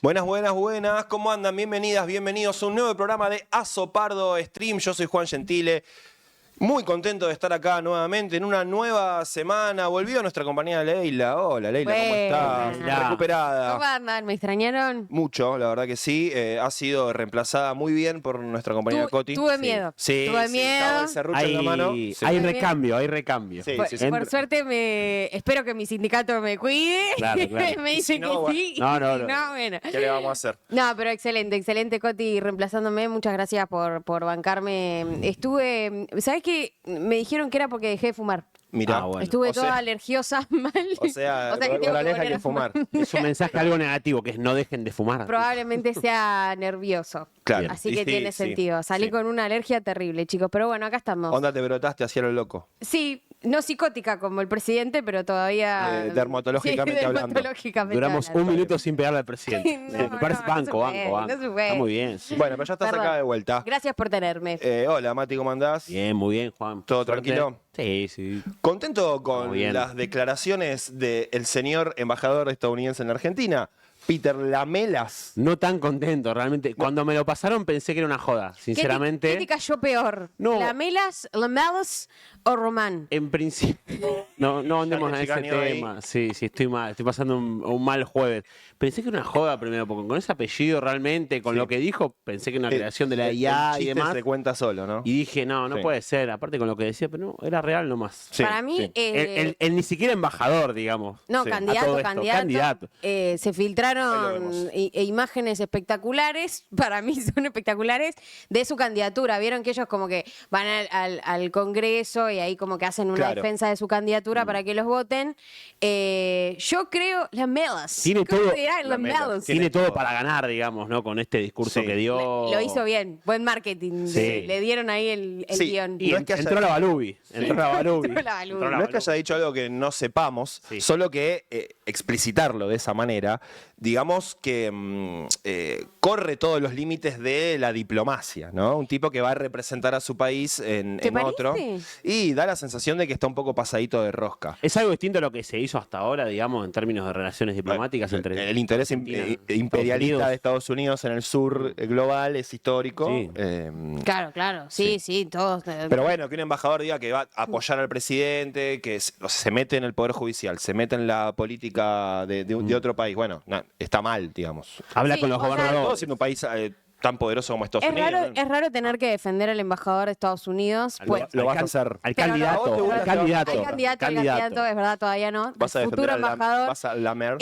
Buenas, buenas, buenas. ¿Cómo andan? Bienvenidas, bienvenidos a un nuevo programa de Azopardo Stream. Yo soy Juan Gentile. Muy contento de estar acá nuevamente en una nueva semana. Volvió nuestra compañera Leila. Hola, Leila, ¿cómo estás? Recuperada. ¿Cómo andan? ¿Me extrañaron? Mucho, la verdad que sí. Ha sido reemplazada muy bien por nuestra compañera Coti. Tuve miedo. Sí, Tuve sí, miedo. estaba el serrucho en la mano. Sí. Hay recambio. Sí, sí, Por suerte, espero que mi sindicato me cuide. Claro. Me dice si no, que sí. No. Bueno. ¿Qué le vamos a hacer? No, pero excelente, Coti, reemplazándome. Muchas gracias por bancarme. ¿Sabés qué? Me dijeron que era porque dejé de fumar. Mirá, bueno. Estuve O toda sea- alergiosa mal. O sea, que tengo moraleja volver hay que a fumar. Es un mensaje algo negativo, que es no dejen de fumar. Probablémente sea nervioso. Claro. Así Y que sí, tiene sí, sentido. Salí sí. con una alergia terrible, chicos. Pero bueno, acá estamos. Onda, te brotaste hacia lo loco. Sí, no psicótica como el presidente, pero todavía... Dermatológicamente hablando. dermatológicamente Duramos hablando. un minuto sin pegarle al presidente. No, Me parece no banco. no se puede. Está muy bien. Sí. Bueno, pero ya estás Perdón. acá de vuelta. Gracias por tenerme. Hola, Mati, ¿cómo andás? Bien, muy bien, Juan. ¿Todo Suerte. tranquilo? Sí. ¿Contento con Muy bien. las declaraciones del señor embajador estadounidense en Argentina, Peter Lamelas? No tan contento, realmente. Cuando me lo pasaron pensé que era una joda, sinceramente. ¿Qué te cayó peor? No. ¿Lamelas o Román? En principio, no andemos Ya en te ese chicaneó ahí. tema. Sí, estoy mal, estoy pasando un mal jueves. Pensé que era una joda primero, porque con ese apellido realmente, con Sí. lo que dijo, pensé que era una creación de la El IA y chiste demás. se cuenta solo, ¿no? Y dije, no Sí. puede ser, aparte con lo que decía, pero no, era real nomás. Sí, Para mí, sí. El ni siquiera embajador, digamos. no, Sí. A todo candidato. esto, candidato. Se Ahí lo filtraron vemos. imágenes espectaculares, para mí son espectaculares, de su candidatura. Vieron que ellos como que van al Congreso y ahí como que hacen una Claro. defensa de su candidatura para que los voten. Yo creo, Lamelas. Tiene ¿Cómo todo- se dirá? Lamelas. Lamelas. Tiene todo todo. para ganar, digamos, ¿no? Con este discurso Sí. que dio. Lo hizo bien, buen marketing. Sí. Le dieron ahí el Sí. guión. Y No es que haya- entró la Balubi. Entró la Balubi. Entró la Balubi. Entró la No es que Balubi. haya dicho algo que no sepamos, Sí. solo que explicitarlo de esa manera, digamos que corre todos los límites de la diplomacia, ¿no? Un tipo que va a representar a su país en ¿Te otro parece? y da la sensación de que está un poco pasadito de rosca. Es algo distinto a lo que se hizo hasta ahora, digamos, en términos de relaciones diplomáticas entre El interés Argentina y imperialista Estados de Estados Unidos en el sur global es histórico. Sí. Claro. Sí, todos. Pero bueno, que un embajador diga que va a apoyar al presidente, que se mete en el Poder Judicial, se mete en la política de otro país, bueno, está mal, digamos. Habla Sí, con los o sea, Todo gobernadores. siendo un país tan poderoso como Estados Es Unidos. raro, ¿no? es raro tener que defender al embajador de Estados Unidos. Pues, Lo vas a hacer. Al Pero no, candidato. ¿a vos te gusta? Al candidato. hay candidato, es verdad, todavía no. Vas a El defender futuro embajador. vas a lamer.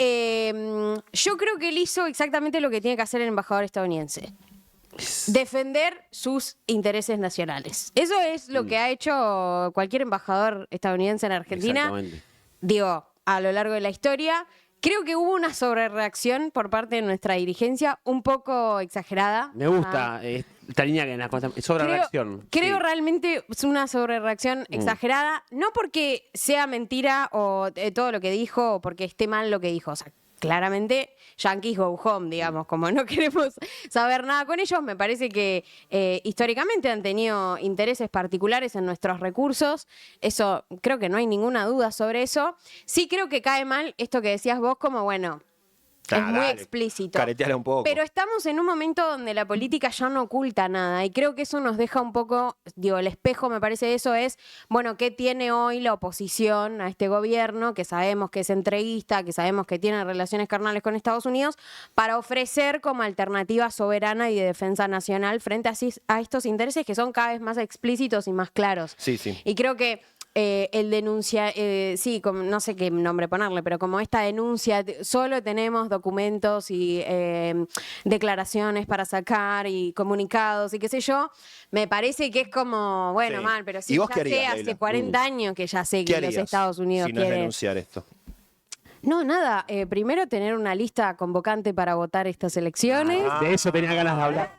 Yo creo que él hizo exactamente lo que tiene que hacer el embajador estadounidense. Defender sus intereses nacionales. Eso es lo que ha hecho cualquier embajador estadounidense en Argentina. Exactamente. Digo, a lo largo de la historia. Creo que hubo una sobrereacción por parte de nuestra dirigencia, un poco exagerada. Me gusta esta línea que en la cosa. Es sobre reacción. Creo Sí. realmente es una sobrereacción exagerada, no porque sea mentira o todo lo que dijo o porque esté mal lo que dijo. O sea, claramente, Yankees go home, digamos, como no queremos saber nada con ellos. Me parece que históricamente han tenido intereses particulares en nuestros recursos. Eso, creo que no hay ninguna duda sobre eso. Sí creo que cae mal esto que decías vos, como bueno. Es muy Dale, explícito. careteala un poco. Pero estamos en un momento donde la política ya no oculta nada y creo que eso nos deja un poco, digo, el espejo me parece eso es, bueno, ¿qué tiene hoy la oposición a este gobierno que sabemos que es entreguista, que sabemos que tiene relaciones carnales con Estados Unidos, para ofrecer como alternativa soberana y de defensa nacional frente a estos intereses que son cada vez más explícitos y más claros? Sí, sí. Y creo que el denuncia, sí, como, no sé qué nombre ponerle, pero como esta denuncia, solo tenemos documentos y declaraciones para sacar y comunicados y qué sé yo, me parece que es como, bueno, Sí. mal, pero ¿Y sí, vos ya qué sé, harías, hace Leila? 40 años que ya sé ¿Qué que los harías Estados Unidos si no es quieren... denunciar esto? No, nada, primero tener una lista convocante para votar estas elecciones. De eso tenía ganas de hablar.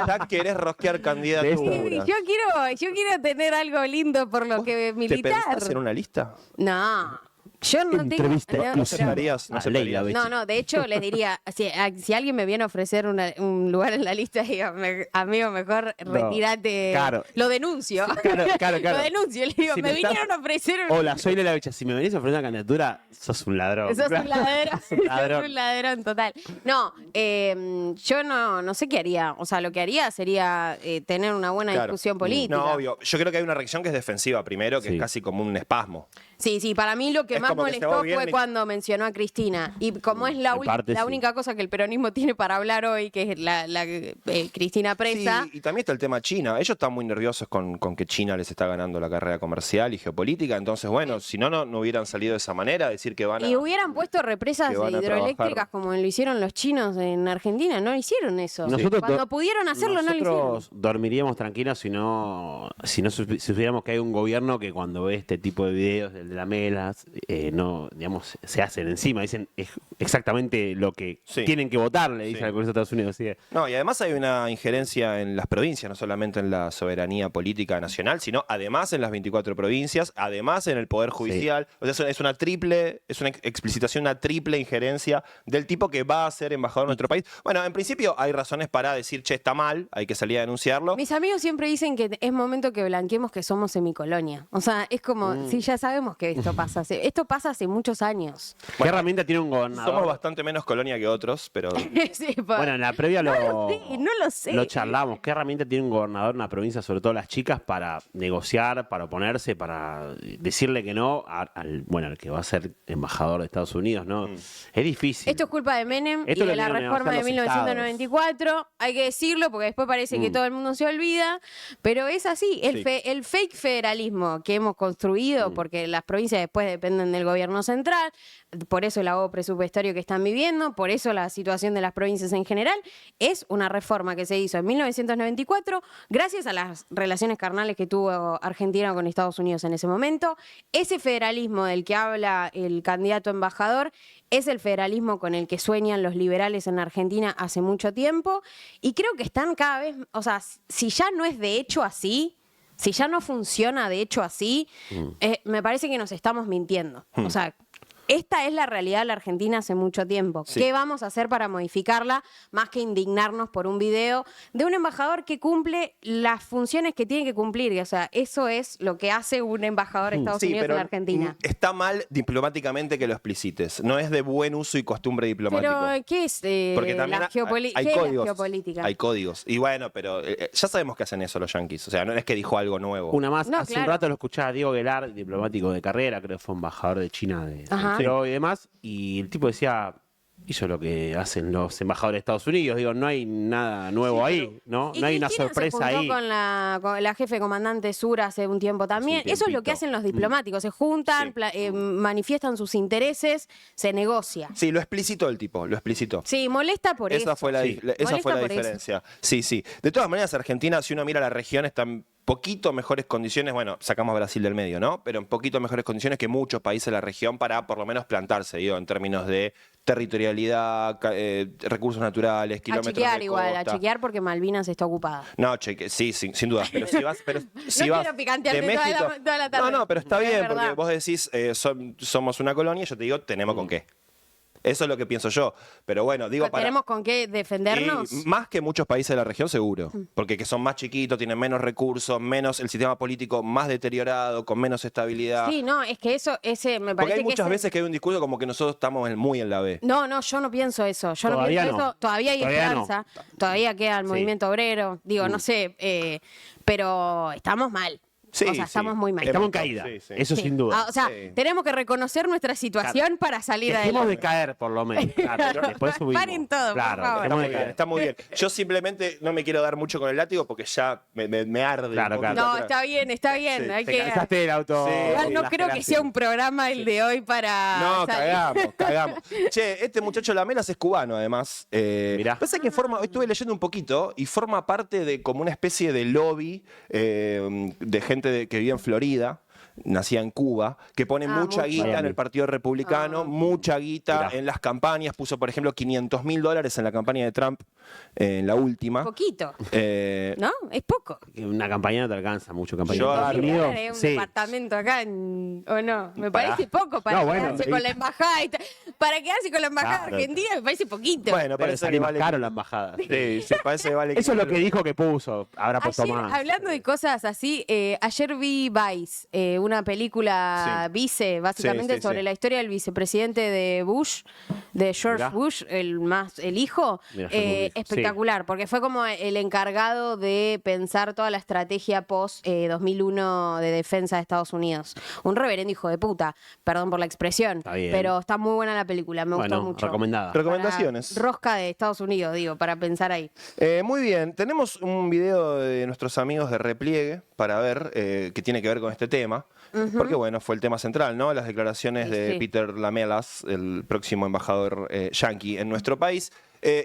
Ya querés rosquear Sí, candidaturas. yo quiero tener algo lindo por lo que ¿Te militar. pensás en una lista? No, Yo no tengo. Entrevista no, ¿No exclusiva. aceptarías? ¿No Ah, Leila, aceptarías? No, de hecho les diría, si alguien me viene a ofrecer un lugar en la lista, digo, amigo, mejor No, retírate. claro. Lo denuncio. Claro. Lo denuncio, le digo, Si me me estás- vinieron a ofrecer Hola, soy Lela Bicha. Si me venís a ofrecer una candidatura, sos un ladrón. Sos un ladrón. Sos un ladrón. Sos un ladrón total. No, yo no sé qué haría. O sea, lo que haría sería tener una buena Claro. discusión política. No, obvio. Yo creo que hay una reacción que es defensiva primero, que Sí. es casi como un espasmo. Sí, para mí lo que Es más como que se va molestó bien fue y- cuando mencionó a Cristina. Y como es la En parte, sí. única cosa que el peronismo tiene para hablar hoy, que es la Cristina presa. Sí, y también está el tema China. Ellos están muy nerviosos con que China les está ganando la carrera comercial y geopolítica. Entonces, bueno, si no hubieran salido de esa manera, decir que van a... Y hubieran puesto represas que van a hidroeléctricas trabajar. como lo hicieron los chinos en Argentina. No hicieron eso. Nosotros Cuando do- pudieron hacerlo, no lo hicieron. Nosotros dormiríamos tranquilos si no supiéramos que hay un gobierno que cuando ve este tipo de videos, el de la Melas, no, digamos, se hacen encima. Dicen es exactamente lo que Sí. tienen que votar, le dice Sí. al Congreso de Estados Unidos. Así que, No, y además hay una injerencia en las provincias, no solamente en la soberanía política nacional, sino además en las 24 provincias, además en el Poder Judicial. O sea, es una explicitación, una triple injerencia del tipo que va a ser embajador de nuestro país. Bueno, en principio hay razones para decir, che, está mal, hay que salir a denunciarlo. Mis amigos siempre dicen que es momento que blanqueemos que somos semicolonia. O sea, es como, sí, ya sabemos que esto pasa. Esto pasa hace muchos años. ¿qué herramienta tiene un gobernador? Somos bastante menos colonia que otros, pero... Sí, por- Bueno, en la previa no lo sé. lo charlamos. ¿Qué herramienta tiene un gobernador en una provincia, sobre todo las chicas, para negociar, para oponerse, para decirle que no al que va a ser embajador de Estados Unidos? ¿No? Es difícil. Esto es culpa de Menem Esto y lo de la vinieron a reforma de negociar los 1994. Hay que decirlo porque después parece que todo el mundo se olvida. Pero es así. El, Sí. el fake federalismo que hemos construido, porque las provincias después dependen del gobierno central, por eso el ahogo presupuestario que están viviendo, por eso la situación de las provincias en general, es una reforma que se hizo en 1994 gracias a las relaciones carnales que tuvo Argentina con Estados Unidos en ese momento. Ese federalismo del que habla el candidato embajador es el federalismo con el que sueñan los liberales en Argentina hace mucho tiempo y creo que están cada vez, o sea, si ya no es de hecho así, si ya no funciona de hecho así, me parece que nos estamos mintiendo. O sea, esta es la realidad de la Argentina hace mucho tiempo. Sí. ¿Qué vamos a hacer para modificarla? Más que indignarnos por un video de un embajador que cumple las funciones que tiene que cumplir. O sea, eso es lo que hace un embajador de Estados Sí, Unidos en pero Argentina. está mal diplomáticamente que lo explicites. No es de buen uso y costumbre diplomático. Pero, ¿qué es Porque también la hay códigos. geopolítica? Hay códigos. Y bueno, pero ya sabemos que hacen eso los yanquis. O sea, no es que dijo algo nuevo. Una más, No, hace claro. un rato lo escuchaba a Diego Guelar, diplomático de carrera, creo que fue embajador de China de Ajá. Centro y demás, y el tipo decía, hizo lo que hacen los embajadores de Estados Unidos, digo, no hay nada nuevo ahí, ¿no? Y No hay una Cristina sorpresa se juntó ahí. con la jefe comandante Sur hace un tiempo también. Hace un Eso es lo que tiempito. hacen los diplomáticos. Se juntan, Sí. manifiestan sus intereses, se negocia. Sí, lo explicitó el tipo, lo explicitó. Sí, molesta por Esa eso. fue la, Sí. esa Molesta fue la por eso. diferencia. Sí, sí. De todas maneras, Argentina, si uno mira la región, está en poquito mejores condiciones, bueno, sacamos a Brasil del medio, ¿no? Pero en poquito mejores condiciones que muchos países de la región para por lo menos plantarse, digo, en términos de territorialidad, recursos naturales, A kilómetros chequear de igual, a costa. chequear porque Malvinas está ocupada. No, sí, sin duda. Pero si vas, si No vas quiero picantearte de toda la- México, toda la tarde. no, pero está Es bien verdad. porque vos decís somos una colonia, yo te digo tenemos con qué. Eso es lo que pienso yo. Pero bueno, digo para ¿Tenemos con qué defendernos? y más que muchos países de la región, seguro. Porque que son más chiquitos, tienen menos recursos, menos el sistema político más deteriorado, con menos estabilidad. Sí, no, es que ese me Porque parece hay que muchas ese- veces que hay un discurso como que nosotros estamos muy en la B. No, yo no pienso eso. Yo no Todavía pienso no. eso. Todavía hay Todavía no. esperanza. Todavía queda el Sí. movimiento obrero. Digo, no sé, pero estamos mal. Sí, o sea, sí. estamos muy mal. Estamos en caída, Sí, sí. eso Sí. sin duda. O sea, Sí. tenemos que reconocer nuestra situación para salir Dejemos adelante. de caer, por lo menos. Claro, después subimos. Paren todo, por Claro, favor. Está dejemos muy de bien, caer. está muy bien. Yo simplemente no me quiero dar mucho con el látigo porque ya me arde. Claro, un claro. poquito No, atrás. está bien, está bien. Sí, hay Te que... cansaste del auto. Sí. Igual no la creo que generación. sea un programa el de hoy para... No, salir. cagamos. Che, este muchacho Lamelas es cubano, además. Mirá. Pasa que estuve leyendo un poquito y forma parte de como una especie de lobby de gente que vive en Florida. nacida en Cuba, que pone mucha mucho. guita en el Partido Republicano, mucha guita Mirá. en las campañas. Puso, por ejemplo, $500.000 en la campaña de Trump, en la última. Poquito, Eh, ¿no? Es poco. Una campaña no te alcanza mucho. Campaña Yo en Estados agarro- Unidos. ¿Es un Sí. departamento acá o no? Me parece poco para No, bueno, quedarse con la embajada. Para quedarse con la embajada Claro. argentina me parece poquito. bueno, Debe parece que salir más vale. caro la embajada. Sí, sí, parece que vale. Eso es lo que dijo que puso. Habrá puesto Ayer, más. hablando de cosas así, ayer vi Vice, una película Sí. Vice, básicamente Sí, sí, sobre sí. la historia del vicepresidente de Bush, de George Mirá. Bush, el hijo. Mirá, George Bush. Espectacular, porque fue como el encargado de pensar toda la estrategia post 2001 de defensa de Estados Unidos. Un reverendo hijo de puta, perdón por la expresión, Está bien. pero está muy buena la película, me gustó Bueno, mucho. recomendada. Recomendaciones. Para rosca de Estados Unidos, digo, para pensar ahí. Muy bien, tenemos un video de nuestros amigos de Repliegue para ver, que tiene que ver con este tema, porque bueno, fue el tema central, ¿no? Las declaraciones Sí, de sí. Peter Lamelas, el próximo embajador yanqui en nuestro país.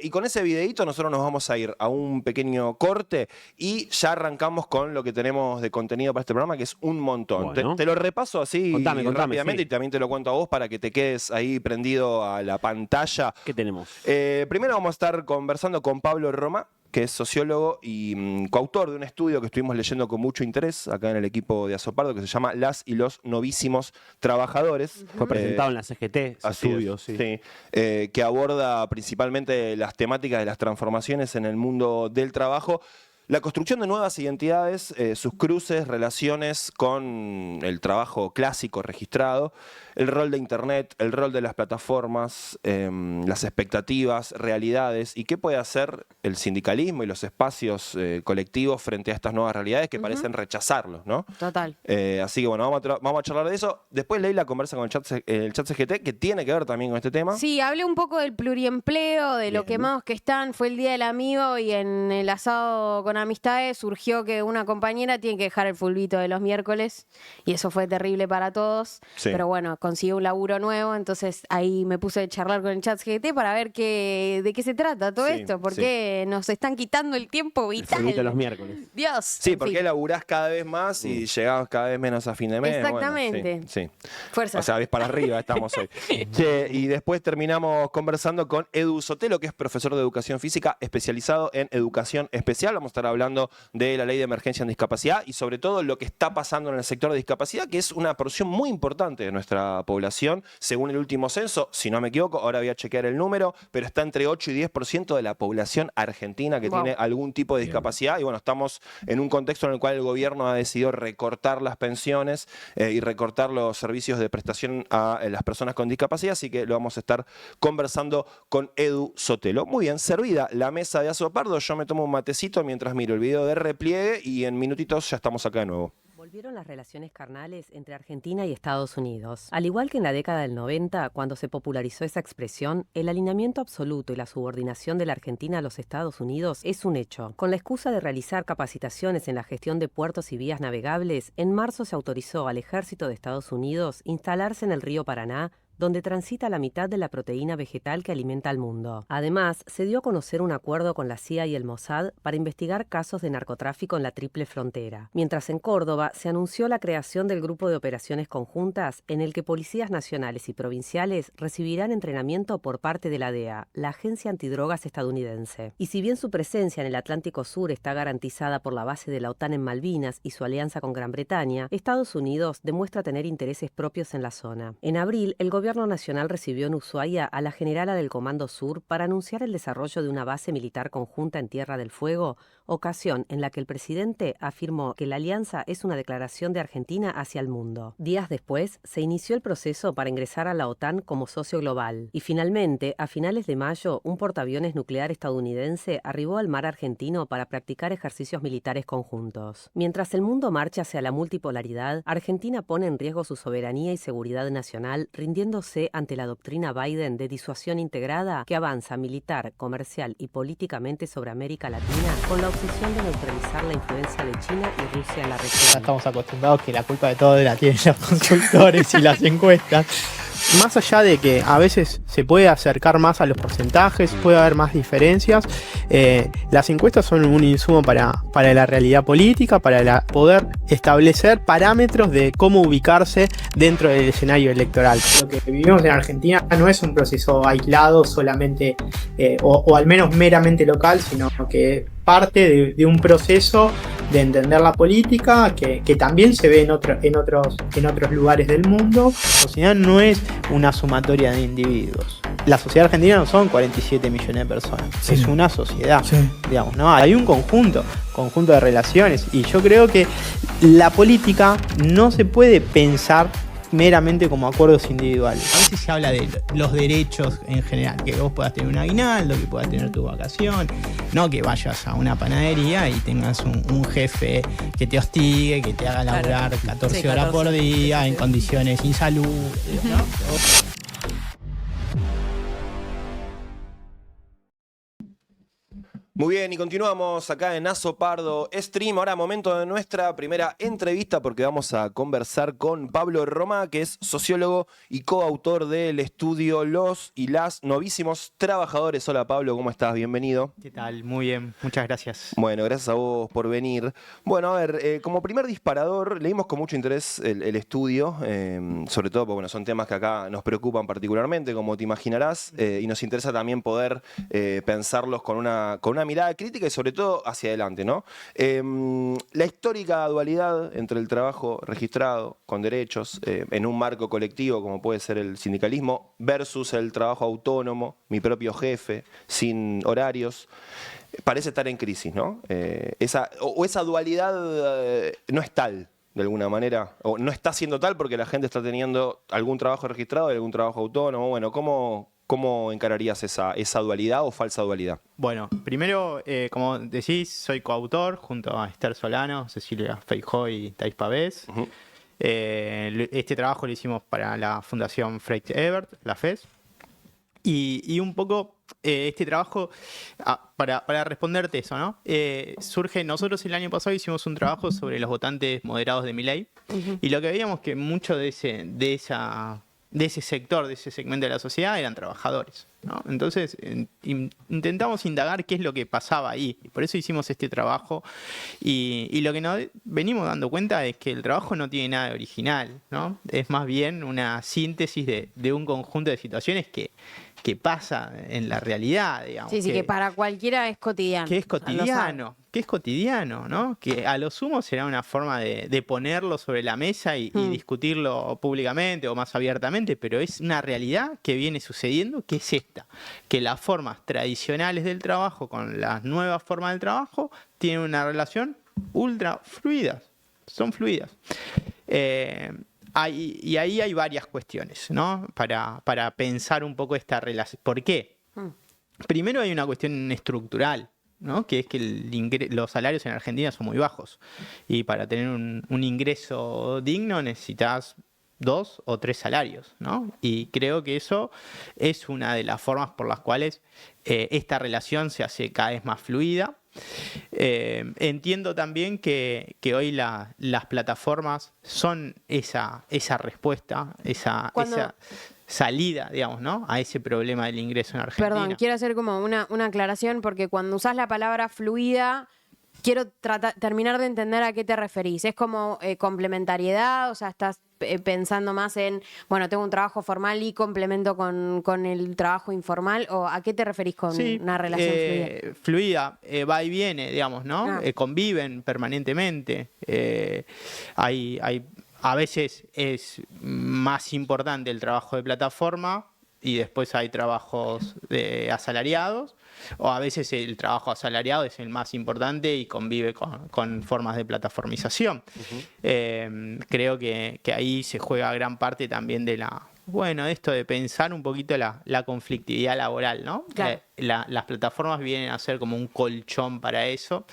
Y con ese videito nosotros nos vamos a ir a un pequeño corte y ya arrancamos con lo que tenemos de contenido para este programa, que es un montón. Bueno. Te lo repaso así Contame, rápidamente sí. y también te lo cuento a vos para que te quedes ahí prendido a la pantalla. ¿Qué tenemos? Primero vamos a estar conversando con Pablo Roma, que es sociólogo y coautor de un estudio que estuvimos leyendo con mucho interés acá en el equipo de Azopardo, que se llama Las y los novísimos trabajadores. Fue presentado en la CGT, ese Así estudio, es, sí. sí. Que aborda principalmente las temáticas de las transformaciones en el mundo del trabajo, la construcción de nuevas identidades, sus cruces, relaciones con el trabajo clásico registrado, el rol de Internet, el rol de las plataformas, las expectativas, realidades y qué puede hacer el sindicalismo y los espacios colectivos frente a estas nuevas realidades que parecen rechazarlos, ¿no? Total. Así que bueno, vamos a charlar de eso. Después Leila conversa con el chat CGT, que tiene que ver también con este tema. Sí, hablé un poco del pluriempleo, de lo Bien. quemados que están. Fue el Día del Amigo y en el asado con amistades surgió que una compañera tiene que dejar el fulbito de los miércoles y eso fue terrible para todos. Sí. Pero bueno, consiguió un laburo nuevo, entonces ahí me puse a charlar con el chat GT para ver de qué se trata todo Sí, esto, por sí. qué nos están quitando el tiempo El vital. fulbito de los miércoles. Dios. Sí, en porque fin. laburás cada vez más y llegás cada vez menos a fin de mes. Exactamente. Bueno, sí, sí. Fuerza. O sea, ves para arriba estamos hoy. Che, y después terminamos conversando con Edu Sotelo, que es profesor de educación física especializado en educación especial. Vamos a estar hablando de la ley de emergencia en discapacidad y sobre todo lo que está pasando en el sector de discapacidad, que es una porción muy importante de nuestra población. Según el último censo, si no me equivoco, ahora voy a chequear el número, pero está entre 8 y 10% de la población argentina que Wow. tiene algún tipo de discapacidad. Y bueno, estamos en un contexto en el cual el gobierno ha decidido recortar las pensiones y recortar los servicios de prestación a las personas con discapacidad, así que lo vamos a estar conversando con Edu Sotelo. Muy bien, servida la mesa de Azopardo, yo me tomo un matecito mientras miro el video de Repliegue y en minutitos ya estamos acá de nuevo. Volvieron las relaciones carnales entre Argentina y Estados Unidos. Al igual que en la década del 90, cuando se popularizó esa expresión, el alineamiento absoluto y la subordinación de la Argentina a los Estados Unidos es un hecho. Con la excusa de realizar capacitaciones en la gestión de puertos y vías navegables, en marzo se autorizó al Ejército de Estados Unidos instalarse en el río Paraná, donde transita la mitad de la proteína vegetal que alimenta al mundo. Además, se dio a conocer un acuerdo con la CIA y el Mossad para investigar casos de narcotráfico en la Triple Frontera. Mientras en Córdoba se anunció la creación del Grupo de Operaciones Conjuntas, en el que policías nacionales y provinciales recibirán entrenamiento por parte de la DEA, la Agencia Antidrogas estadounidense. Y si bien su presencia en el Atlántico Sur está garantizada por la base de la OTAN en Malvinas y su alianza con Gran Bretaña, Estados Unidos demuestra tener intereses propios en la zona. En abril, el Gobierno Nacional recibió en Ushuaia a la generala del Comando Sur para anunciar el desarrollo de una base militar conjunta en Tierra del Fuego, ocasión en la que el presidente afirmó que la alianza es una declaración de Argentina hacia el mundo. Días después, se inició el proceso para ingresar a la OTAN como socio global. Y finalmente, a finales de mayo, un portaaviones nuclear estadounidense arribó al mar argentino para practicar ejercicios militares conjuntos. Mientras el mundo marcha hacia la multipolaridad, Argentina pone en riesgo su soberanía y seguridad nacional, rindiéndose ante la doctrina Biden de disuasión integrada que avanza militar, comercial y políticamente sobre América Latina con la obsesión de neutralizar la influencia de China y Rusia en la Ya región. estamos acostumbrados que la culpa de todo la tienen los consultores y las encuestas. más allá de que a veces se puede acercar más a los porcentajes, puede haber más diferencias, las encuestas son un insumo para la realidad política, para poder establecer parámetros de cómo ubicarse dentro del escenario electoral. Lo que vivimos en Argentina no es un proceso aislado solamente, o al menos meramente local, sino que parte de un proceso de entender la política que también se ve en otros lugares del mundo. La sociedad no es una sumatoria de individuos. La sociedad argentina no son 47 millones de personas, sí. Es una sociedad, sí. Digamos, ¿no? Hay un conjunto de relaciones, y yo creo que la política no se puede pensar meramente como acuerdos individuales. A veces se habla de los derechos en general, que vos puedas tener un aguinaldo, que puedas tener tu vacación, no que vayas a una panadería y tengas un jefe que te hostigue, que te haga laburar 14 horas por día en condiciones insalubres, ¿no? Muy bien, y continuamos acá en Aso Pardo Stream. Ahora momento de nuestra primera entrevista, porque vamos a conversar con Pablo Roma, que es sociólogo y coautor del estudio Los y las Novísimos Trabajadores. Hola Pablo, ¿cómo estás? Bienvenido. ¿Qué tal? Muy bien, muchas gracias. Bueno, gracias a vos por venir. Bueno, a ver, como primer disparador, leímos con mucho interés el estudio, sobre todo porque bueno, son temas que acá nos preocupan particularmente, como te imaginarás, y nos interesa también poder pensarlos con una mirada crítica y sobre todo hacia adelante, ¿no? La histórica dualidad entre el trabajo registrado con derechos en un marco colectivo como puede ser el sindicalismo versus el trabajo autónomo, mi propio jefe, sin horarios, parece estar en crisis, ¿no? Esa dualidad no es tal, de alguna manera, o no está siendo tal porque la gente está teniendo algún trabajo registrado y algún trabajo autónomo. Bueno, ¿cómo encararías esa dualidad o falsa dualidad? Bueno, primero, como decís, soy coautor junto a Esther Solano, Cecilia Feijó y Thais Pavés. Uh-huh. Este trabajo lo hicimos para la Fundación Freyt-Ebert, la FES. Y un poco este trabajo, para responderte eso, ¿no? Surge, nosotros el año pasado hicimos un trabajo sobre los votantes moderados de Milei. Uh-huh. Y lo que veíamos que mucho de ese sector, de ese segmento de la sociedad eran trabajadores, ¿no? Entonces intentamos indagar qué es lo que pasaba ahí, y por eso hicimos este trabajo, y lo que nos venimos dando cuenta es que el trabajo no tiene nada de original, ¿no? Es más bien una síntesis de un conjunto de situaciones que pasa en la realidad, digamos. Sí, que para cualquiera es cotidiano. Que es cotidiano, ¿no? Que a lo sumo será una forma de ponerlo sobre la mesa y discutirlo públicamente o más abiertamente, pero es una realidad que viene sucediendo, que es esta, que las formas tradicionales del trabajo con las nuevas formas del trabajo tienen una relación ultra fluidas, son fluidas. Y ahí hay varias cuestiones, ¿no? Para pensar un poco esta relación. ¿Por qué? Primero hay una cuestión estructural, ¿no? Que es que los salarios en Argentina son muy bajos. Y para tener un ingreso digno necesitas 2 o 3 salarios, ¿no? Y creo que eso es una de las formas por las cuales esta relación se hace cada vez más fluida. Entiendo también que hoy las plataformas son esa respuesta, esa salida, digamos, ¿no? A ese problema del ingreso en Argentina. Perdón, quiero hacer como una aclaración, porque cuando usás la palabra fluida, quiero terminar de entender a qué te referís. ¿Es como complementariedad? O sea, estás pensando más en, bueno, tengo un trabajo formal y complemento con el trabajo informal, ¿o a qué te referís con una relación fluida? Fluida, va y viene, digamos, ¿no? Conviven permanentemente. A veces es más importante el trabajo de plataforma y después hay trabajos asalariados, o a veces el trabajo asalariado es el más importante y convive con formas de plataformización. Uh-huh. Creo que ahí se juega gran parte también de esto de pensar un poquito la conflictividad laboral, ¿no? Claro. Las plataformas vienen a ser como un colchón para eso,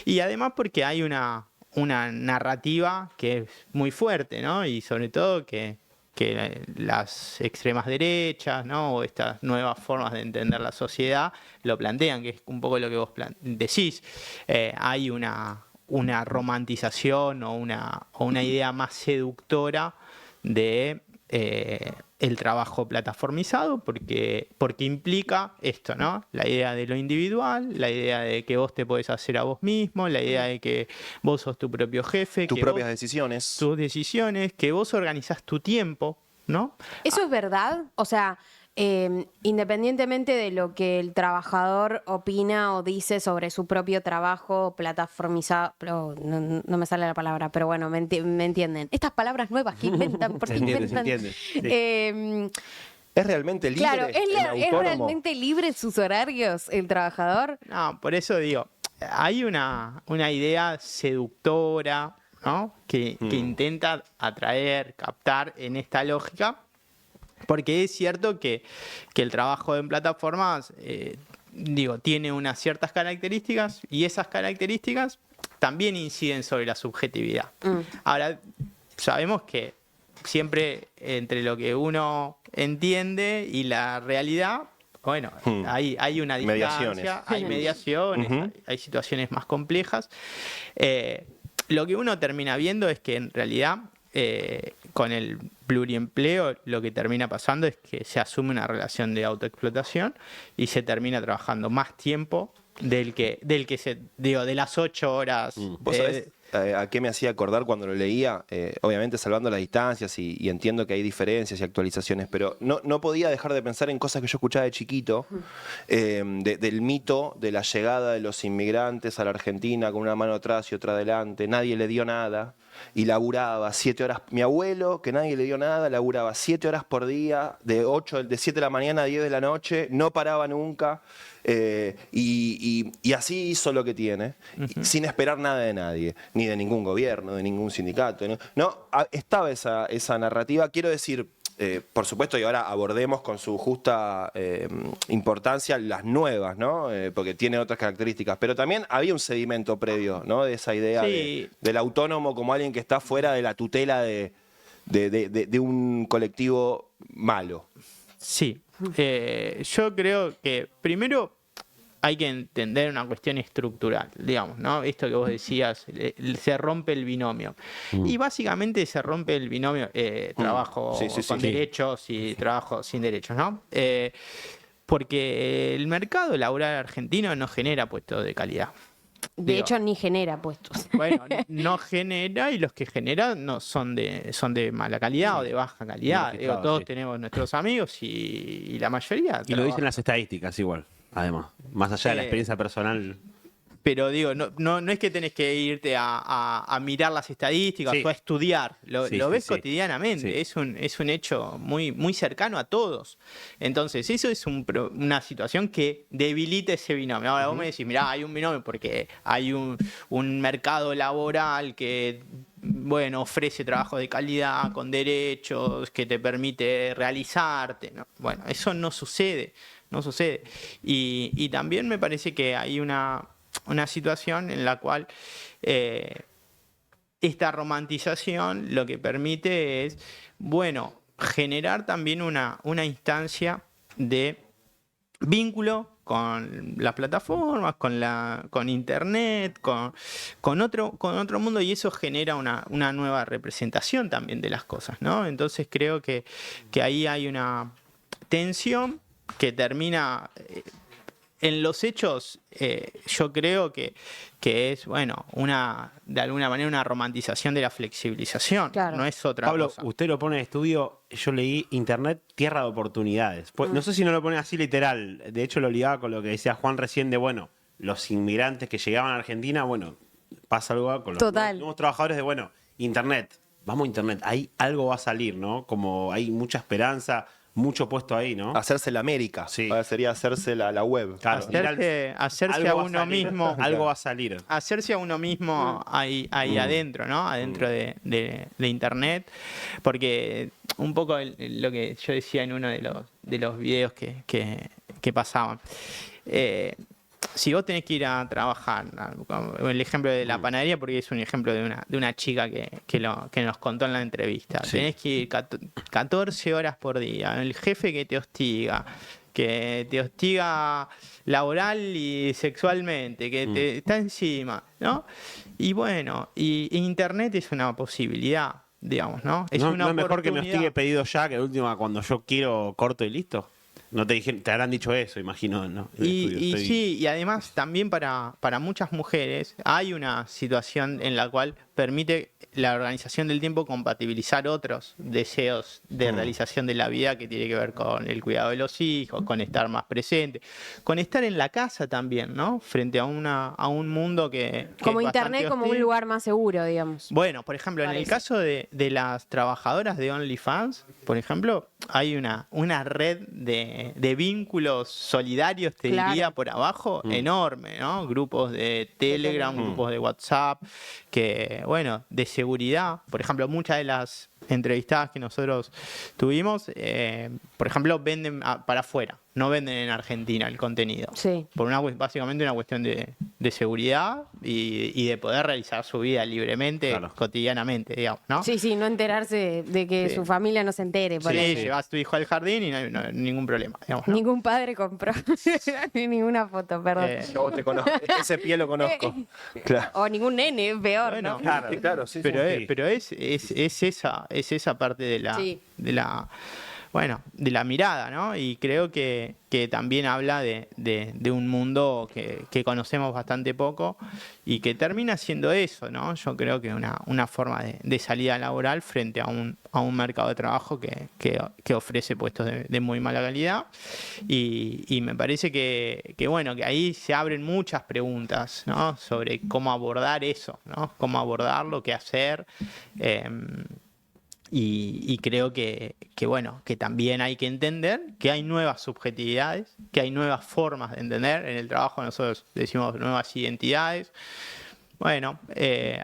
y además porque hay una narrativa que es muy fuerte, ¿no? Y sobre todo que las extremas derechas, ¿no? O estas nuevas formas de entender la sociedad lo plantean, que es un poco lo que vos decís. Hay una romantización o una idea más seductora de el trabajo plataformizado porque implica esto, ¿no? La idea de lo individual, la idea de que vos te podés hacer a vos mismo, la idea de que vos sos tu propio jefe, Tus que propias vos, decisiones. tus decisiones, que vos organizás tu tiempo, ¿no? ¿Eso es verdad? O sea, independientemente de lo que el trabajador opina o dice sobre su propio trabajo plataformizado, no me sale la palabra, pero bueno, me entienden. Estas palabras nuevas que inventan, porque Se entiende, se inventan. entiende, sí. ¿Es realmente libre Claro, el ¿es autónomo? realmente libre sus horarios el trabajador? No, por eso digo, hay una idea seductora, ¿no? que intenta atraer, captar en esta lógica, porque es cierto que el trabajo en plataformas, tiene unas ciertas características y esas características también inciden sobre la subjetividad. Ahora, sabemos que siempre entre lo que uno entiende y la realidad, bueno, hay una distancia, Mediaciones. hay mediaciones, hay situaciones más complejas. Lo que uno termina viendo es que en realidad con el pluriempleo lo que termina pasando es que se asume una relación de autoexplotación y se termina trabajando más tiempo de las 8 horas. ¿Vos sabés a qué me hacía acordar cuando lo leía? Obviamente salvando las distancias y entiendo que hay diferencias y actualizaciones, pero no podía dejar de pensar en cosas que yo escuchaba de chiquito, del mito de la llegada de los inmigrantes a la Argentina con una mano atrás y otra adelante, nadie le dio nada. Y laburaba 7 horas. Mi abuelo, que nadie le dio nada, laburaba 7 horas por día, de 7 de la mañana a 10 de la noche, no paraba nunca. Y así hizo lo que tiene, sin esperar nada de nadie, ni de ningún gobierno, de ningún sindicato. Estaba esa narrativa. Quiero decir, por supuesto, y ahora abordemos con su justa importancia las nuevas, ¿no? Porque tiene otras características, pero también había un sedimento previo, ¿no? De esa idea Sí. del autónomo como alguien que está fuera de la tutela de un colectivo malo. Sí, yo creo que primero hay que entender una cuestión estructural, digamos, ¿no? Esto que vos decías, se rompe el binomio. Y básicamente se rompe el binomio trabajo con derechos y trabajo sin derechos, ¿no? Porque el mercado laboral argentino no genera puestos de calidad. De hecho, ni genera puestos. Bueno, no genera, y los que generan no son de mala calidad o de baja calidad. Todos tenemos nuestros amigos y la mayoría. Y lo dicen las estadísticas igual, además. Más allá de la experiencia personal. Pero no es que tenés que irte a mirar las estadísticas o a estudiar. Lo ves cotidianamente. Sí. Es un hecho muy, muy cercano a todos. Entonces, eso es una situación que debilita ese binomio. Ahora vos me decís, mirá, hay un binomio porque hay un mercado laboral que, bueno, ofrece trabajo de calidad, con derechos, que te permite realizarte, ¿no? Bueno, eso no sucede. Y también me parece que hay una situación en la cual esta romantización lo que permite es, bueno, generar también una instancia de vínculo con las plataformas, con internet, con otro mundo, y eso genera una nueva representación también de las cosas, ¿no? Entonces creo que ahí hay una tensión que termina en los hechos. Yo creo que es, bueno, de alguna manera una romantización de la flexibilización. Claro. No es otra Pablo, cosa. usted lo pone en estudio, yo leí Internet, tierra de oportunidades. Pues, no sé si no lo pone así literal, de hecho lo ligaba con lo que decía Juan recién de, bueno, los inmigrantes que llegaban a Argentina, bueno, pasa algo con los nuevos trabajadores de, bueno, Internet, vamos a Internet, ahí algo va a salir, ¿no? Como hay mucha esperanza, mucho puesto ahí, ¿no? Hacerse la América. Sí. Ahora sería hacerse la web. Claro, Hacerse a uno mismo. Algo va a salir. Hacerse a uno mismo ahí adentro, ¿no? Adentro de Internet. Porque un poco lo que yo decía en uno de los videos que pasaban. Si vos tenés que ir a trabajar, el ejemplo de la panadería, porque es un ejemplo de una chica que nos contó en la entrevista. Sí. Tenés que ir 14 horas por día. El jefe que te hostiga laboral y sexualmente, que te está encima, ¿no? Y bueno, y Internet es una posibilidad digamos, ¿no? Es ¿No, una no es mejor que me oportunidad. hostigue pedido ya que de última cuando yo quiero corto y listo? No te dijeron, te habrán dicho eso, imagino, ¿no? En el estudio, Y estoy- sí, y además también para muchas mujeres hay una situación en la cual permite la organización del tiempo compatibilizar otros deseos de realización de la vida que tiene que ver con el cuidado de los hijos, con estar más presente, con estar en la casa también, ¿no? Frente a un mundo que Como es internet, bastante como un hostil. lugar más seguro, digamos. Bueno, por ejemplo, en el Parece. caso de las trabajadoras de OnlyFans, por ejemplo, hay una red de vínculos solidarios, te Claro. diría, por abajo, enorme, ¿no? Grupos de Telegram, grupos de WhatsApp, que, bueno, de seguridad. Por ejemplo, muchas de las entrevistadas que nosotros tuvimos, por ejemplo, venden para afuera, no venden en Argentina el contenido. Sí. Por básicamente una cuestión de seguridad y de poder realizar su vida libremente, Claro. cotidianamente, digamos, ¿no? Sí, sí, no enterarse de que Sí. su familia no se entere. Sí, Por ahí. llevas a tu hijo al jardín y no hay ningún problema, digamos, ¿no? Ningún padre compró ni ninguna foto, perdón. Yo te conozco, ese pie lo conozco. Claro. O ningún nene, peor, Bueno, ¿no? Claro, Sí, claro, sí, pero sí. pero es esa parte de la, Sí. bueno, de la mirada, ¿no? Y creo que también habla de un mundo que conocemos bastante poco y que termina siendo eso, ¿no? Yo creo que una forma de salida laboral frente a un mercado de trabajo que ofrece puestos de muy mala calidad. Y me parece bueno, que ahí se abren muchas preguntas, ¿no? Sobre cómo abordar eso, ¿no? Cómo abordarlo, qué hacer. Y creo bueno, que también hay que entender que hay nuevas subjetividades, que hay nuevas formas de entender. En el trabajo nosotros decimos nuevas identidades. Bueno,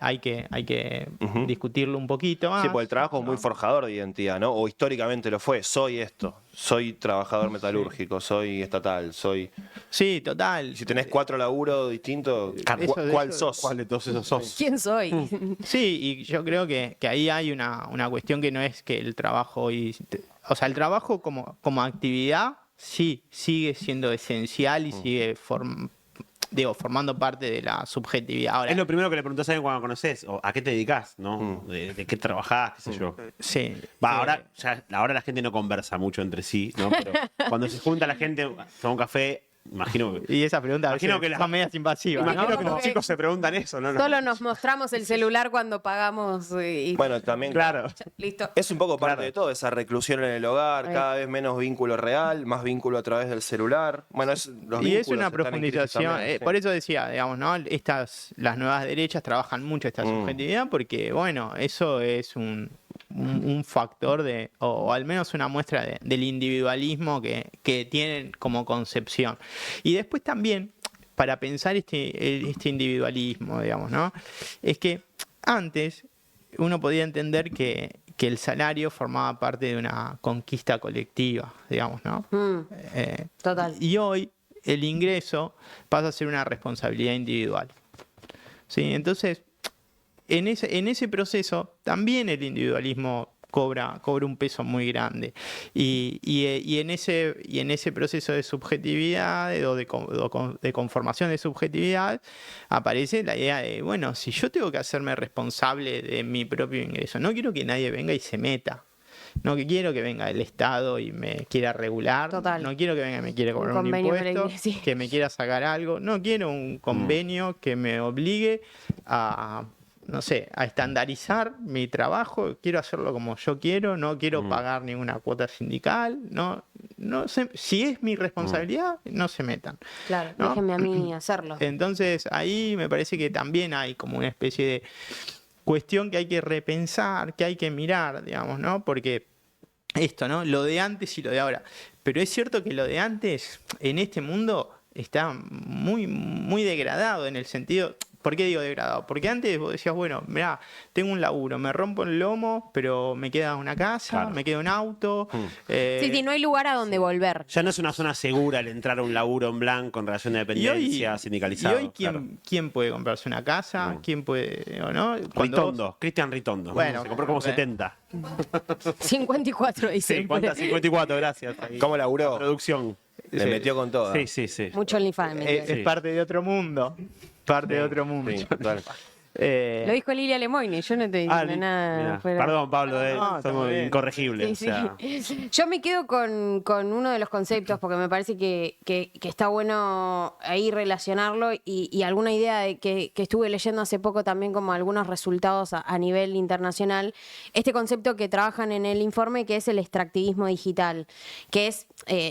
hay que discutirlo un poquito más. Sí, porque el trabajo es muy ¿no? forjador de identidad, ¿no? O históricamente lo fue. Soy esto. Soy trabajador metalúrgico, soy estatal, soy... Sí, total. Y si tenés 4 laburos distintos, ¿cuál sos? ¿Cuál de todos esos sos? ¿Quién soy? Sí, y yo creo que ahí hay una cuestión que no es que el trabajo hoy... O sea, el trabajo como actividad sí sigue siendo esencial y sigue formando parte de la subjetividad. Ahora, Es lo primero que le preguntás a alguien cuando conoces, o a qué te dedicás, ¿no? ¿De qué trabajás, qué sé yo? sí. Va, ahora la gente no conversa mucho entre sí, ¿no? Pero cuando se junta la gente, toma un café, imagino que... Y esa pregunta a Imagino veces que las- son medias invasivas, ¿no? Imagino que los Porque- chicos se preguntan eso, ¿no? Solo nos mostramos el celular cuando pagamos y Bueno, también... Claro. listo. Es un poco parte Claro. de todo, esa reclusión en el hogar, Ahí. cada vez menos vínculo real, más vínculo a través del celular. Bueno, los Y es vínculos una están en crisis profundización, también, sí. por eso decía, digamos, ¿no? Las nuevas derechas trabajan mucho esta subjetividad porque, bueno, eso es un factor o al menos una muestra del individualismo que tienen como concepción. Y después también, para pensar este individualismo, digamos, ¿no? Es que antes uno podía entender que el salario formaba parte de una conquista colectiva, digamos, ¿no? Total. Y hoy el ingreso pasa a ser una responsabilidad individual. ¿Sí? Entonces, en ese proceso también el individualismo cobra un peso muy grande. Y en ese proceso de subjetividad o de conformación de subjetividad aparece la idea de, bueno, si yo tengo que hacerme responsable de mi propio ingreso, no quiero que nadie venga y se meta. No quiero que venga el Estado y me quiera regular. Total. No quiero que venga y me quiera cobrar un convenio con la impuesto, iglesia, sí. que me quiera sacar algo. No quiero un convenio que me obligue a, no sé, a estandarizar mi trabajo. Quiero hacerlo como yo quiero. No quiero pagar ninguna cuota sindical. No sé, si es mi responsabilidad, no se metan. Claro, ¿no? déjenme a mí hacerlo. Entonces ahí me parece que también hay como una especie de cuestión que hay que repensar, que hay que mirar, digamos, ¿no? Porque esto, ¿no? Lo de antes y lo de ahora. Pero es cierto que lo de antes en este mundo está muy, muy degradado en el sentido... ¿Por qué digo degradado? Porque antes vos decías, bueno, mirá, tengo un laburo, me rompo el lomo, pero me queda una casa, Claro. me queda un auto. Sí, no hay lugar a donde volver. Ya no es una zona segura el entrar a un laburo en blanco en relación de dependencia, sindicalizado. Y hoy ¿quién puede comprarse una casa? ¿Quién puede, o no? Ritondo, Cristian Ritondo. Bueno, se compró como bueno. 70. 54 dicen. Sí, ¿cuántas? 54, gracias. Ahí. ¿Cómo laburó? Producción. Le metió con todo. Sí, sí, sí. Mucho OnlyFans. Es parte de otro mundo. Parte de otro mundo. Sí, total. Lo dijo Lilia Lemoyne, yo no estoy diciendo nada. mirá. fuera- Perdón, Pablo, está somos bien. incorregibles. Sí, o sea. sí. Yo me quedo con uno de los conceptos porque me parece que está bueno ahí relacionarlo y alguna idea de que estuve leyendo hace poco también como algunos resultados a nivel internacional. Este concepto que trabajan en el informe que es el extractivismo digital, que es,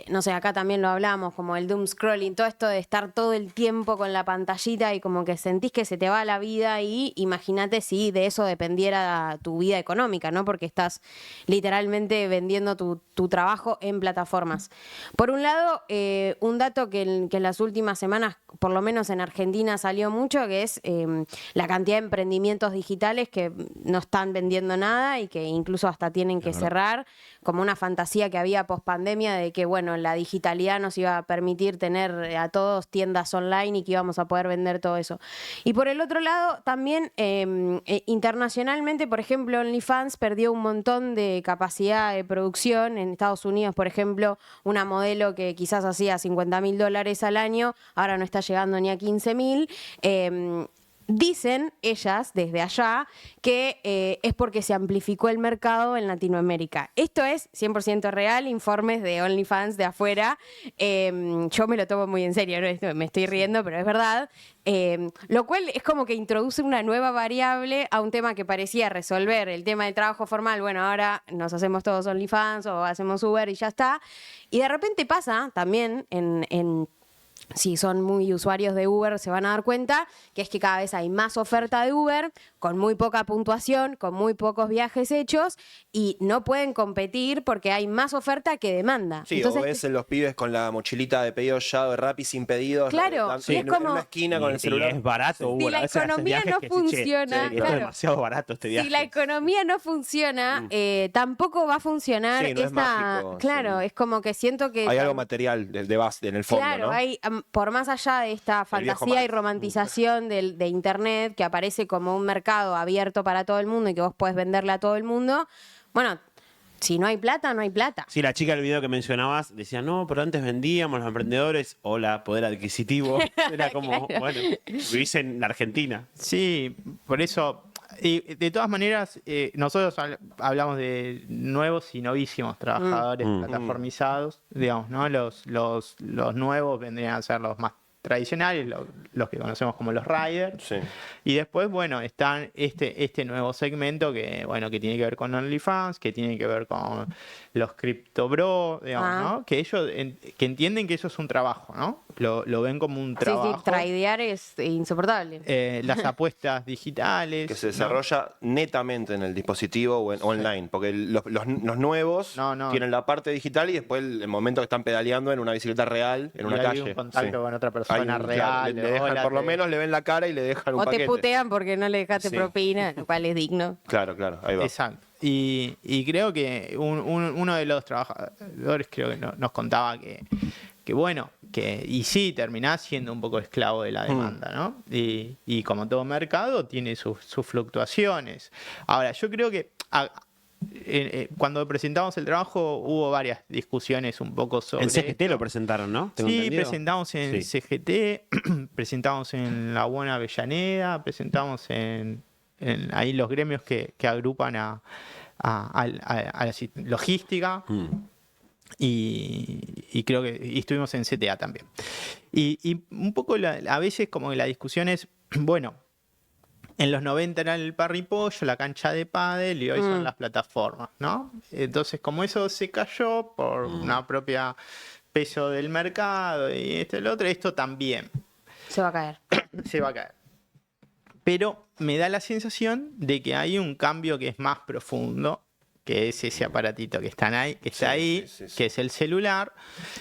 no sé, acá también lo hablamos, como el doom scrolling, todo esto de estar todo el tiempo con la pantallita y como que sentís que se te va la vida y imagínate si de eso dependiera tu vida económica, ¿no? Porque estás literalmente vendiendo tu trabajo en plataformas. Por un lado, un dato que en las últimas semanas, por lo menos en Argentina, salió mucho, que es la cantidad de emprendimientos digitales que no están vendiendo nada y que incluso hasta tienen que cerrar, como una fantasía que había post pandemia de que, bueno, la digitalidad nos iba a permitir tener a todos tiendas online y que íbamos a poder vender todo eso. Y por el otro lado, también internacionalmente, por ejemplo, OnlyFans perdió un montón de capacidad de producción. En Estados Unidos, por ejemplo, una modelo que quizás hacía $50.000 al año, ahora no está llegando ni a 15.000. Dicen ellas desde allá que es porque se amplificó el mercado en Latinoamérica. Esto es 100% real, informes de OnlyFans de afuera. Yo me lo tomo muy en serio, ¿no? Me estoy riendo, pero es verdad. Lo cual es como que introduce una nueva variable a un tema que parecía resolver, el tema del trabajo formal. Bueno, ahora nos hacemos todos OnlyFans o hacemos Uber y ya está. Y de repente pasa también si son muy usuarios de Uber, se van a dar cuenta que es que cada vez hay más oferta de Uber, con muy poca puntuación, con muy pocos viajes hechos, y no pueden competir porque hay más oferta que demanda. Sí, Entonces, o ves en los pibes con la mochilita de pedido ya de Rappi sin pedidos. Claro, y es en como- una esquina con el celular. Y es barato, Uber. la A veces hacen economía viajes no que decís, "Che, funciona, esto claro. es demasiado barato este viaje". si la economía no funciona, tampoco va a funcionar Sí, no es esa... mágico, claro, sí. es como que siento que... Hay algo material de base en el fondo, Claro, ¿no? hay, por más allá de esta El viejo fantasía y Marx. romantización de Internet, que aparece como un mercado abierto para todo el mundo y que vos podés venderle a todo el mundo, bueno, si no hay plata, no hay plata. Sí, la chica del video que mencionabas decía, no, pero antes vendíamos los emprendedores. Hola, poder adquisitivo. Era como, Claro. bueno, vivís en la Argentina. Sí, por eso. Y de todas maneras, nosotros hablamos de nuevos y novísimos trabajadores plataformizados, digamos, ¿no? Los nuevos vendrían a ser los más tradicionales, los que conocemos como los riders. Sí. Y después, bueno, están este nuevo segmento que, bueno, que tiene que ver con OnlyFans, que tiene que ver con los Crypto Bro, digamos, ¿no? Que ellos que entienden que eso es un trabajo, ¿no? Lo ven como un trabajo. Sí, tradear es insoportable. Las apuestas digitales. Que se ¿no? desarrolla netamente en el dispositivo o online, porque los nuevos No. tienen la parte digital y después el momento que están pedaleando en una bicicleta real, en Y una hay calle. un contacto Sí. con otra Hay persona claro, real. le dejan, hola, por lo te- menos le ven la cara y le dejan un O paquete. te putean porque no le dejaste Sí. propina, lo cual es digno. Claro, ahí va. Exacto. Y creo que uno de los trabajadores creo que nos contaba que bueno, y sí, terminás siendo un poco esclavo de la demanda, ¿no? Y como todo mercado, tiene sus fluctuaciones. Ahora, yo creo que cuando presentamos el trabajo hubo varias discusiones un poco sobre En CGT esto. lo presentaron, ¿no? ¿Tengo Sí, entendido? presentamos en Sí. CGT, presentamos en La Buena Avellaneda, presentamos en ahí los gremios que agrupan a la logística. Y creo que estuvimos en CTA también. Y un poco a veces como que la discusión es, bueno, en los 90 era el parripollo, la cancha de pádel y hoy son las plataformas, ¿no? Entonces como eso se cayó por una propia peso del mercado y el otro, esto también Se va a caer. se va a caer. Pero me da la sensación de que hay un cambio que es más profundo, que es ese aparatito que está ahí, sí. que es el celular,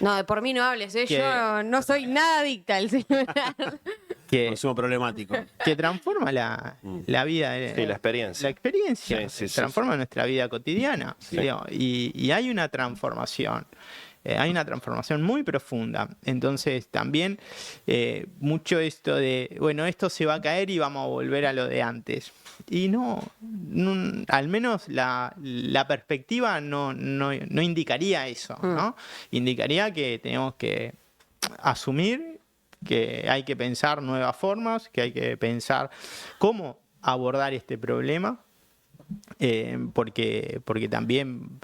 No, de por mí no hables, ¿eh? Que- Yo no soy nada adicta al celular. que, Consumo problemático. que transforma la vida. Sí, la experiencia. La experiencia Sí, sí, transforma nuestra vida cotidiana. Sí. Digo, y hay una transformación. Hay una transformación muy profunda. Entonces, también mucho esto de, bueno, esto se va a caer y vamos a volver a lo de antes. Y no al menos la perspectiva no indicaría eso, ¿no? Indicaría que tenemos que asumir que hay que pensar nuevas formas, que hay que pensar cómo abordar este problema, porque también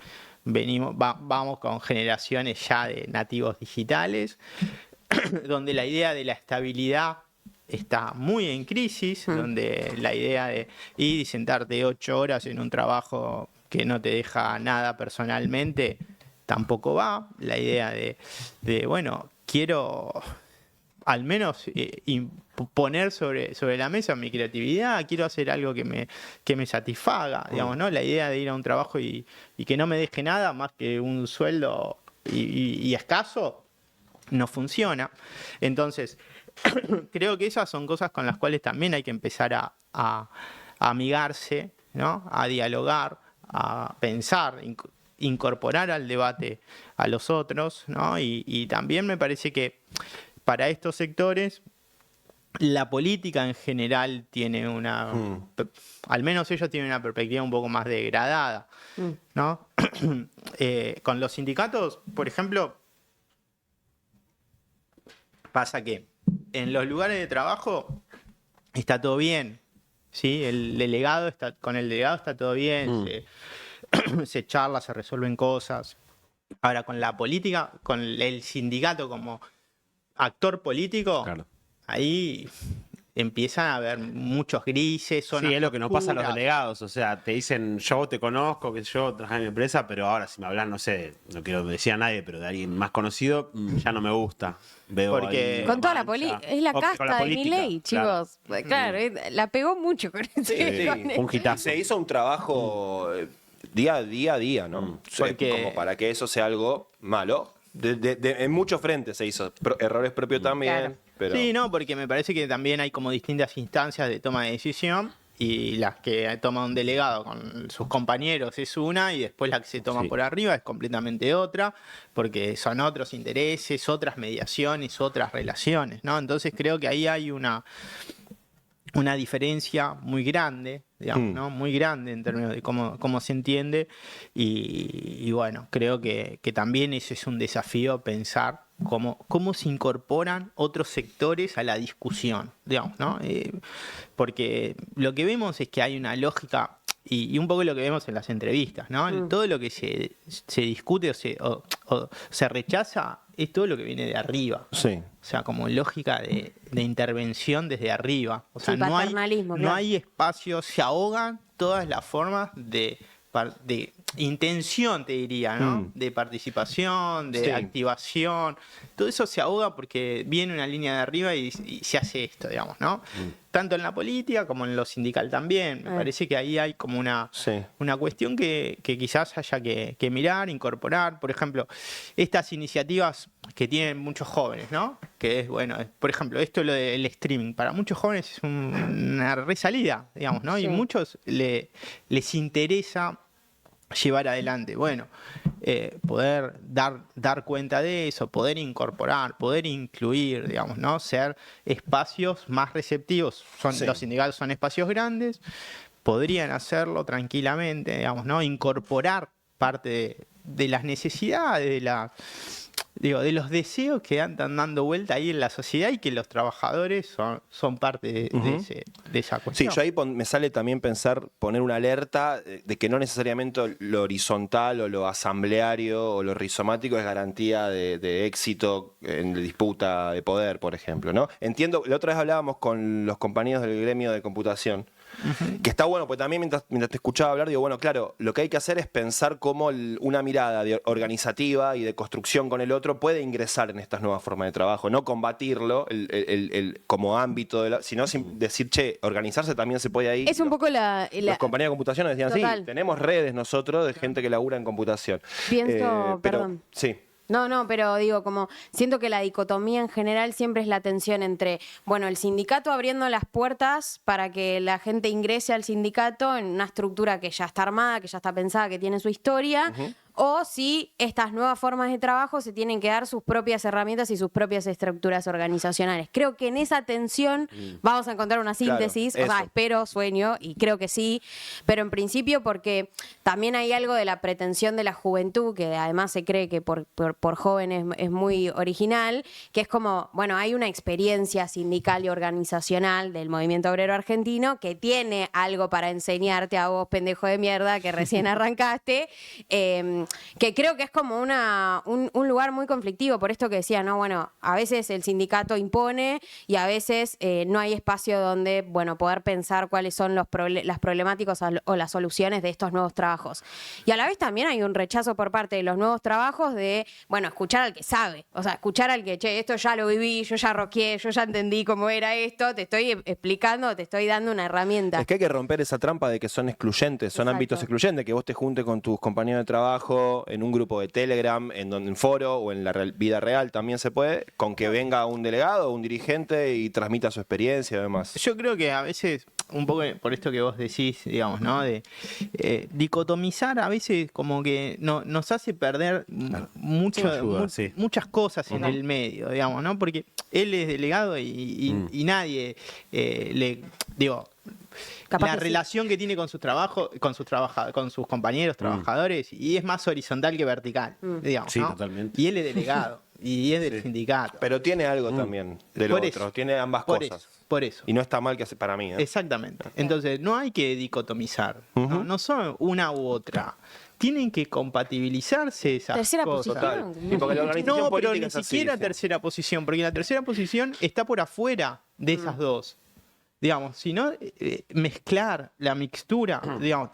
vamos con generaciones ya de nativos digitales, donde la idea de la estabilidad está muy en crisis, donde la idea de ir y sentarte 8 horas en un trabajo que no te deja nada personalmente tampoco va. La idea de bueno, quiero al menos poner sobre la mesa mi creatividad, quiero hacer algo que me satisfaga, digamos, ¿no? La idea de ir a un trabajo y que no me deje nada más que un sueldo y escaso, no funciona. Entonces, creo que esas son cosas con las cuales también hay que empezar a amigarse, ¿no? A dialogar, a pensar, incorporar al debate a los otros, ¿no? Y también me parece que para estos sectores la política en general tiene al menos ellos tienen una perspectiva un poco más degradada, ¿no? Con los sindicatos, por ejemplo, pasa que en los lugares de trabajo está todo bien, ¿sí? Con el delegado está todo bien, se charla, se resuelven cosas. Ahora, con la política, con el sindicato como actor político, Claro. ahí empiezan a haber muchos grises, zonas Sí, es lo que nos pasa a los oscuras. delegados. O sea, te dicen, yo te conozco, que yo trabajé en mi empresa, pero ahora si me hablas, no sé, no quiero decir a nadie, pero de alguien más conocido, ya no me gusta. Veo Porque- ahí Con toda la mancha. política. Es la O con casta de política, Milei, claro. chicos. Claro, la pegó mucho con ese. Sí, con Un hitazo. Se hizo un trabajo día a día, ¿no? Porque- Como para que eso sea algo malo. En muchos frentes se hizo. Errores propios también. Claro. Pero... Sí, no, porque me parece que también hay como distintas instancias de toma de decisión y las que toma un delegado con sus compañeros es una y después la que se toma Sí. por arriba es completamente otra, porque son otros intereses, otras mediaciones, otras relaciones, ¿no? Entonces creo que ahí hay una diferencia muy grande, digamos, ¿no? Muy grande en términos de cómo se entiende y bueno, creo que también ese es un desafío pensar cómo se incorporan otros sectores a la discusión, digamos, ¿no? Porque lo que vemos es que hay una lógica y un poco lo que vemos en las entrevistas, ¿no? Todo lo que se discute o se rechaza es todo lo que viene de arriba. Sí. O sea, como lógica de intervención desde arriba. O sea, Sí, no paternalismo, claro. hay espacio, se ahogan todas las formas de intención, te diría, ¿no? De participación, de Sí. activación. Todo eso se ahoga porque viene una línea de arriba y se hace esto, digamos, ¿no? Tanto en la política como en lo sindical también. Me parece que ahí hay como una cuestión que quizás haya que mirar, incorporar. Por ejemplo, estas iniciativas que tienen muchos jóvenes, ¿no? Que es, bueno, por ejemplo, esto lo del streaming. Para muchos jóvenes es una resalida, digamos, ¿no? Sí. Y muchos les interesa llevar adelante, bueno, poder dar cuenta de eso, poder incorporar, poder incluir, digamos, ¿no? Ser espacios más receptivos. Sí. Los sindicatos son espacios grandes, podrían hacerlo tranquilamente, digamos, ¿no? Incorporar parte de las necesidades, de los deseos que andan dando vuelta ahí en la sociedad y que los trabajadores son parte de esa Sí, cuestión. yo ahí me sale también poner una alerta de que no necesariamente lo horizontal o lo asambleario o lo rizomático es garantía de éxito en la disputa de poder, por ejemplo, ¿no? Entiendo, la otra vez hablábamos con los compañeros del gremio de computación, que está bueno, porque también mientras te escuchaba hablar, digo, bueno, claro, lo que hay que hacer es pensar cómo una mirada organizativa y de construcción con el otro puede ingresar en estas nuevas formas de trabajo, no combatirlo como ámbito, sino decir, che, organizarse también se puede ahí. Es un poco Los compañeros de computación nos decían, Total. sí, tenemos redes nosotros de gente que labura en computación. Pienso, Pero, perdón. sí. No, pero digo, como siento que la dicotomía en general siempre es la tensión entre, bueno, el sindicato abriendo las puertas para que la gente ingrese al sindicato en una estructura que ya está armada, que ya está pensada, que tiene su historia, o si estas nuevas formas de trabajo se tienen que dar sus propias herramientas y sus propias estructuras organizacionales. Creo que en esa tensión vamos a encontrar una síntesis, Claro, o sea, eso. espero, sueño, y creo que sí, pero en principio porque también hay algo de la pretensión de la juventud, que además se cree que por jóvenes es muy original, que es como, bueno, hay una experiencia sindical y organizacional del movimiento obrero argentino que tiene algo para enseñarte a vos, pendejo de mierda, que recién arrancaste, que creo que es como un lugar muy conflictivo, por esto que decía, ¿no? Bueno, a veces el sindicato impone y a veces no hay espacio donde, bueno, poder pensar cuáles son las problemáticas o las soluciones de estos nuevos trabajos. Y a la vez también hay un rechazo por parte de los nuevos trabajos de, bueno, escuchar al que sabe, o sea, escuchar al que, che, esto ya lo viví, yo ya roqueé, yo ya entendí cómo era esto, te estoy explicando, te estoy dando una herramienta. Es que hay que romper esa trampa de que son excluyentes, son Exacto. ámbitos excluyentes, que vos te juntes con tus compañeros de trabajo en un grupo de Telegram, en foro o en la vida real también se puede, con que venga un delegado o un dirigente y transmita su experiencia y demás. Yo creo que a veces, un poco por esto que vos decís, digamos, ¿no? De dicotomizar a veces como que nos hace perder muchas cosas en el medio, digamos, ¿no? Porque él es delegado y nadie digo, Capaz la que sí. relación que tiene con sus trabajos, con sus compañeros trabajadores, y es más horizontal que vertical, digamos, Sí, ¿no? totalmente. Y él es delegado y es del sindicato. Pero tiene algo también de lo Por otro, eso. tiene ambas Por cosas. eso, por eso. Y no está mal que hace para mí. ¿eh? Exactamente. Entonces, no hay que dicotomizar. No son una u otra. Tienen que compatibilizarse esas Tercera cosas. posición. Total. Y porque la organización No, pero política ni es así, siquiera sí. tercera posición, porque la tercera posición está por afuera de esas dos. Digamos, si no, mezclar la mixtura, digamos,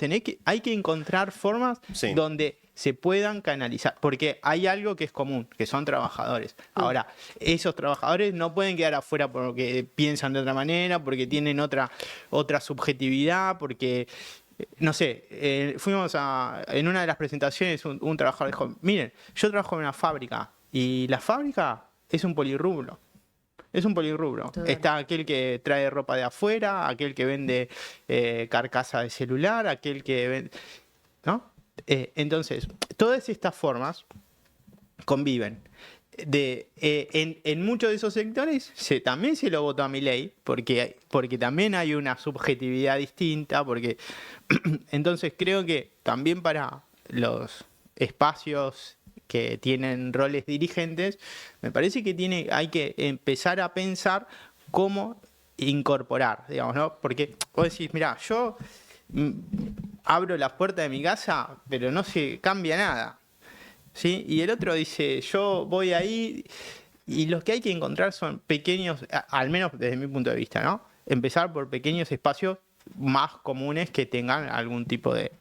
hay que encontrar formas Sí. donde se puedan canalizar, porque hay algo que es común, que son trabajadores. Ahora, esos trabajadores no pueden quedar afuera porque piensan de otra manera, porque tienen otra subjetividad, porque, no sé, en una de las presentaciones un trabajador dijo, miren, yo trabajo en una fábrica y la fábrica es un polirrubro. Es un polirrubro. Total. Está aquel que trae ropa de afuera, aquel que vende carcasa de celular, aquel que vende... ¿No? Entonces, todas estas formas conviven. En muchos de esos sectores también se lo votó a Milei, porque también hay una subjetividad distinta, porque entonces creo que también para los espacios que tienen roles dirigentes, me parece que hay que empezar a pensar cómo incorporar, digamos, ¿no? Porque vos decís, mirá, yo abro las puertas de mi casa, pero no se cambia nada, ¿sí? Y el otro dice, yo voy ahí, y lo que hay que encontrar son pequeños, al menos desde mi punto de vista, ¿no? Empezar por pequeños espacios más comunes que tengan algún tipo de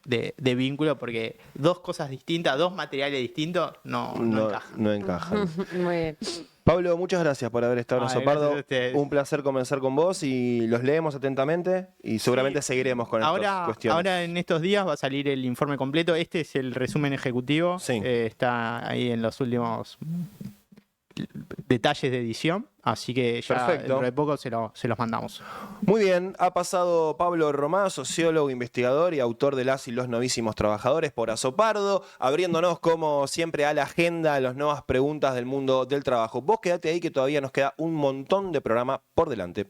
vínculo, porque dos cosas distintas, dos materiales distintos no encajan. No encajan. Muy bien. Pablo, muchas gracias por haber estado en Ay, Azopardo. gracias a ustedes. Un placer conversar con vos y los leemos atentamente y seguramente seguiremos con estas cuestiones. Ahora en estos días va a salir el informe completo. Este es el resumen ejecutivo. Sí. Está ahí en los últimos detalles de edición. Así que ya Perfecto. dentro de poco se los mandamos. Muy bien, ha pasado Pablo Romá, sociólogo, investigador y autor de Las y los novísimos trabajadores por Azopardo, abriéndonos como siempre a la agenda, a las nuevas preguntas del mundo del trabajo. Vos quedate ahí que todavía nos queda un montón de programa por delante.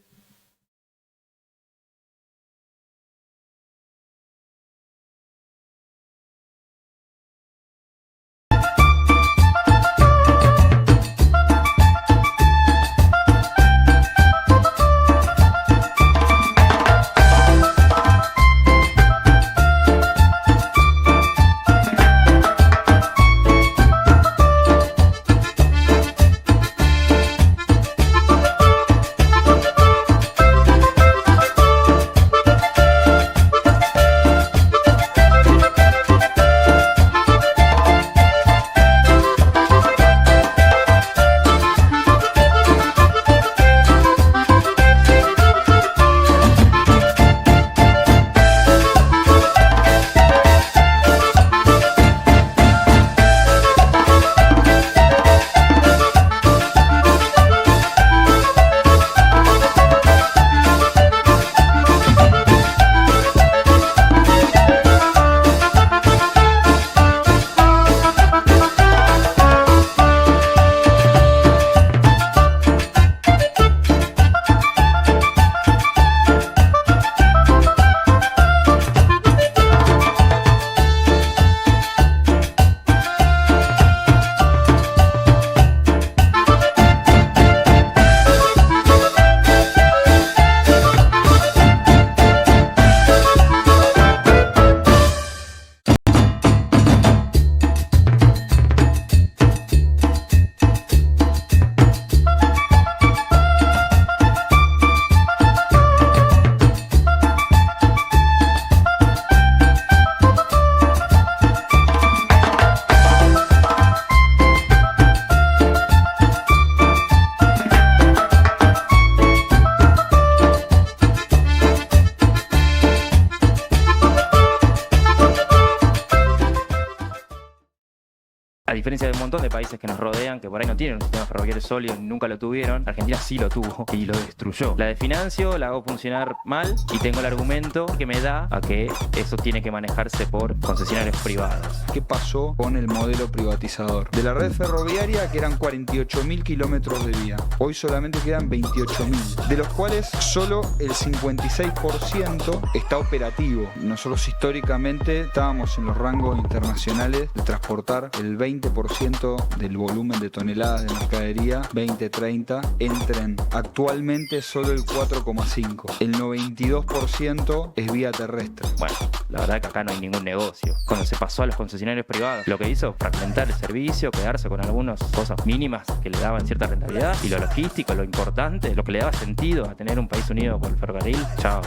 países que nos rodean, que por ahí no tienen un sistema ferroviario sólido, nunca lo tuvieron. Argentina sí lo tuvo y lo destruyó. La desfinancio, la hago funcionar mal y tengo el argumento que me da a que eso tiene que manejarse por concesionarios privados. ¿Qué pasó con el modelo privatizador? De la red ferroviaria, que eran 48.000 kilómetros de vía, hoy solamente quedan 28.000, de los cuales solo el 56% está operativo. Nosotros históricamente estábamos en los rangos internacionales de transportar el 20% del volumen de toneladas de mercadería 2030 en tren. Actualmente solo el 4,5%. El 92% es vía terrestre. Bueno, la verdad que acá no hay ningún negocio. Cuando se pasó a los concesionarios privados, lo que hizo fragmentar el servicio, quedarse con algunas cosas mínimas que le daban cierta rentabilidad, y lo logístico, lo importante, lo que le daba sentido a tener un país unido por el ferrocarril, chao,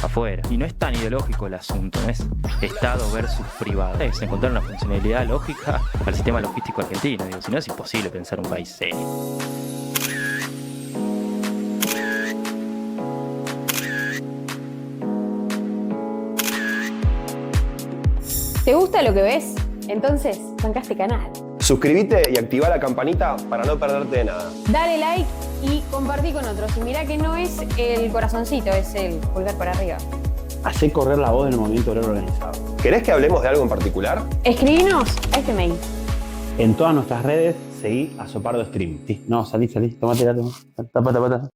afuera. Y no es tan ideológico el asunto, no es Estado versus privado. Es encontrar una funcionalidad lógica al sistema logístico argentino. Digo, si no es imposible pensar un país serio. ¿Te gusta lo que ves? Entonces, banca este canal. Suscríbete y activa la campanita para no perderte de nada. Dale like y compartí con otros. Y mirá que no es el corazoncito, es el pulgar para arriba. Hacé correr la voz del movimiento obrero organizado. ¿Querés que hablemos de algo en particular? Escribinos a este mail. En todas nuestras redes, seguí a Sopardo Stream. Sí, no, salí, tomate. Tapa.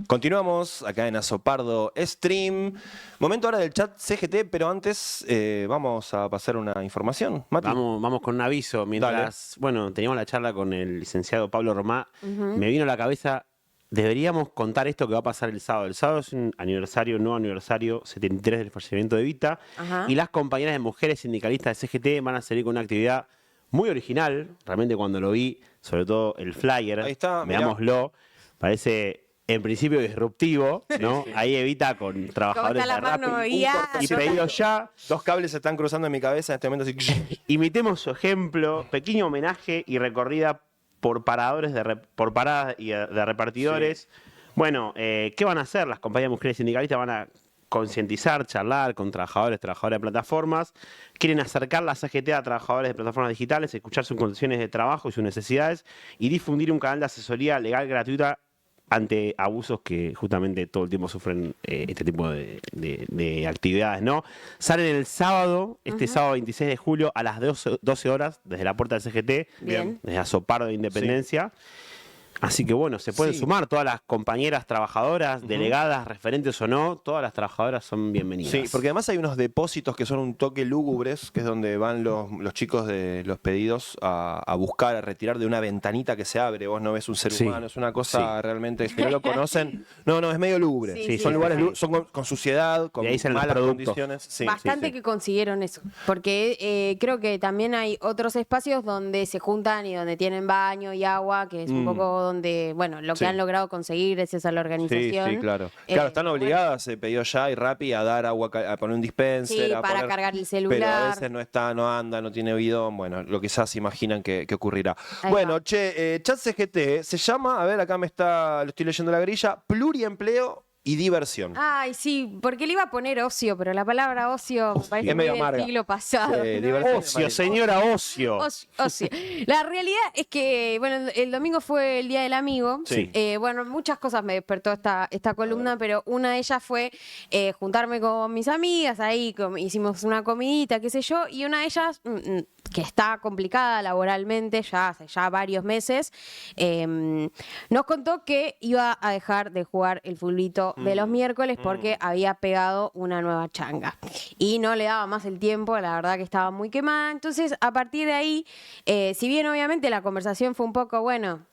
Continuamos acá en Azopardo Stream. Momento ahora del chat CGT, pero antes vamos a pasar una información. Mati. Vamos con un aviso. Mientras, teníamos la charla con el licenciado Pablo Romá, me vino a la cabeza, deberíamos contar esto que va a pasar el sábado. El sábado es un nuevo aniversario 73 del fallecimiento de Evita. Y las compañeras de mujeres sindicalistas de CGT van a salir con una actividad muy original. Realmente cuando lo vi, sobre todo el flyer, ahí está, veámoslo, parece... En principio disruptivo, ¿no? Ahí Evita con trabajadores de Rappi y pedido ya. Dos cables se están cruzando en mi cabeza en este momento. Así. Imitemos su ejemplo, pequeño homenaje y recorrida por paradas y de repartidores. Sí. Bueno, ¿qué van a hacer? Las compañías de mujeres sindicalistas van a concientizar, trabajadoras de plataformas. Quieren acercar la CGT a trabajadores de plataformas digitales, escuchar sus condiciones de trabajo y sus necesidades y difundir un canal de asesoría legal gratuita ante abusos que justamente todo el tiempo sufren este tipo de actividades, ¿no? Salen el sábado, sábado 26 de julio a las 12 horas desde la puerta del CGT, desde Azopardo de Independencia. Sí. Así que bueno, se pueden sumar todas las compañeras trabajadoras, delegadas, referentes o no, todas las trabajadoras son bienvenidas. Sí, porque además hay unos depósitos que son un toque lúgubres, que es donde van los chicos de los pedidos a buscar, a retirar de una ventanita que se abre. Vos no ves un ser humano, es una cosa realmente, si no lo conocen, no, es medio lúgubre. Son lugares, son con suciedad, con malas condiciones. Bastante que consiguieron eso, porque creo que también hay otros espacios donde se juntan y donde tienen baño y agua, que es un poco donde, lo que han logrado conseguir gracias a la organización. Sí, claro. Claro, están obligadas, se pedido ya y Rappi a dar agua, a poner un dispenser. Sí, para cargar el celular. Pero a veces no está, no anda, no tiene bidón. Bueno, lo que quizás se imaginan que ocurrirá. Bueno, chat CGT se llama, a ver, acá lo estoy leyendo la grilla, pluriempleo y diversión. Ay, sí, porque le iba a poner ocio, pero la palabra ocio me parece muy del siglo pasado. Ocio, señora, ocio. Ocio. La realidad es que, el domingo fue el Día del Amigo. Sí. Muchas cosas me despertó esta columna, pero una de ellas fue juntarme con mis amigas, ahí hicimos una comidita, qué sé yo, y una de ellas, que está complicada laboralmente hace ya varios meses, nos contó que iba a dejar de jugar el fulbito de los miércoles porque había pegado una nueva changa y no le daba más el tiempo, la verdad que estaba muy quemada. Entonces, a partir de ahí, si bien obviamente la conversación fue un poco,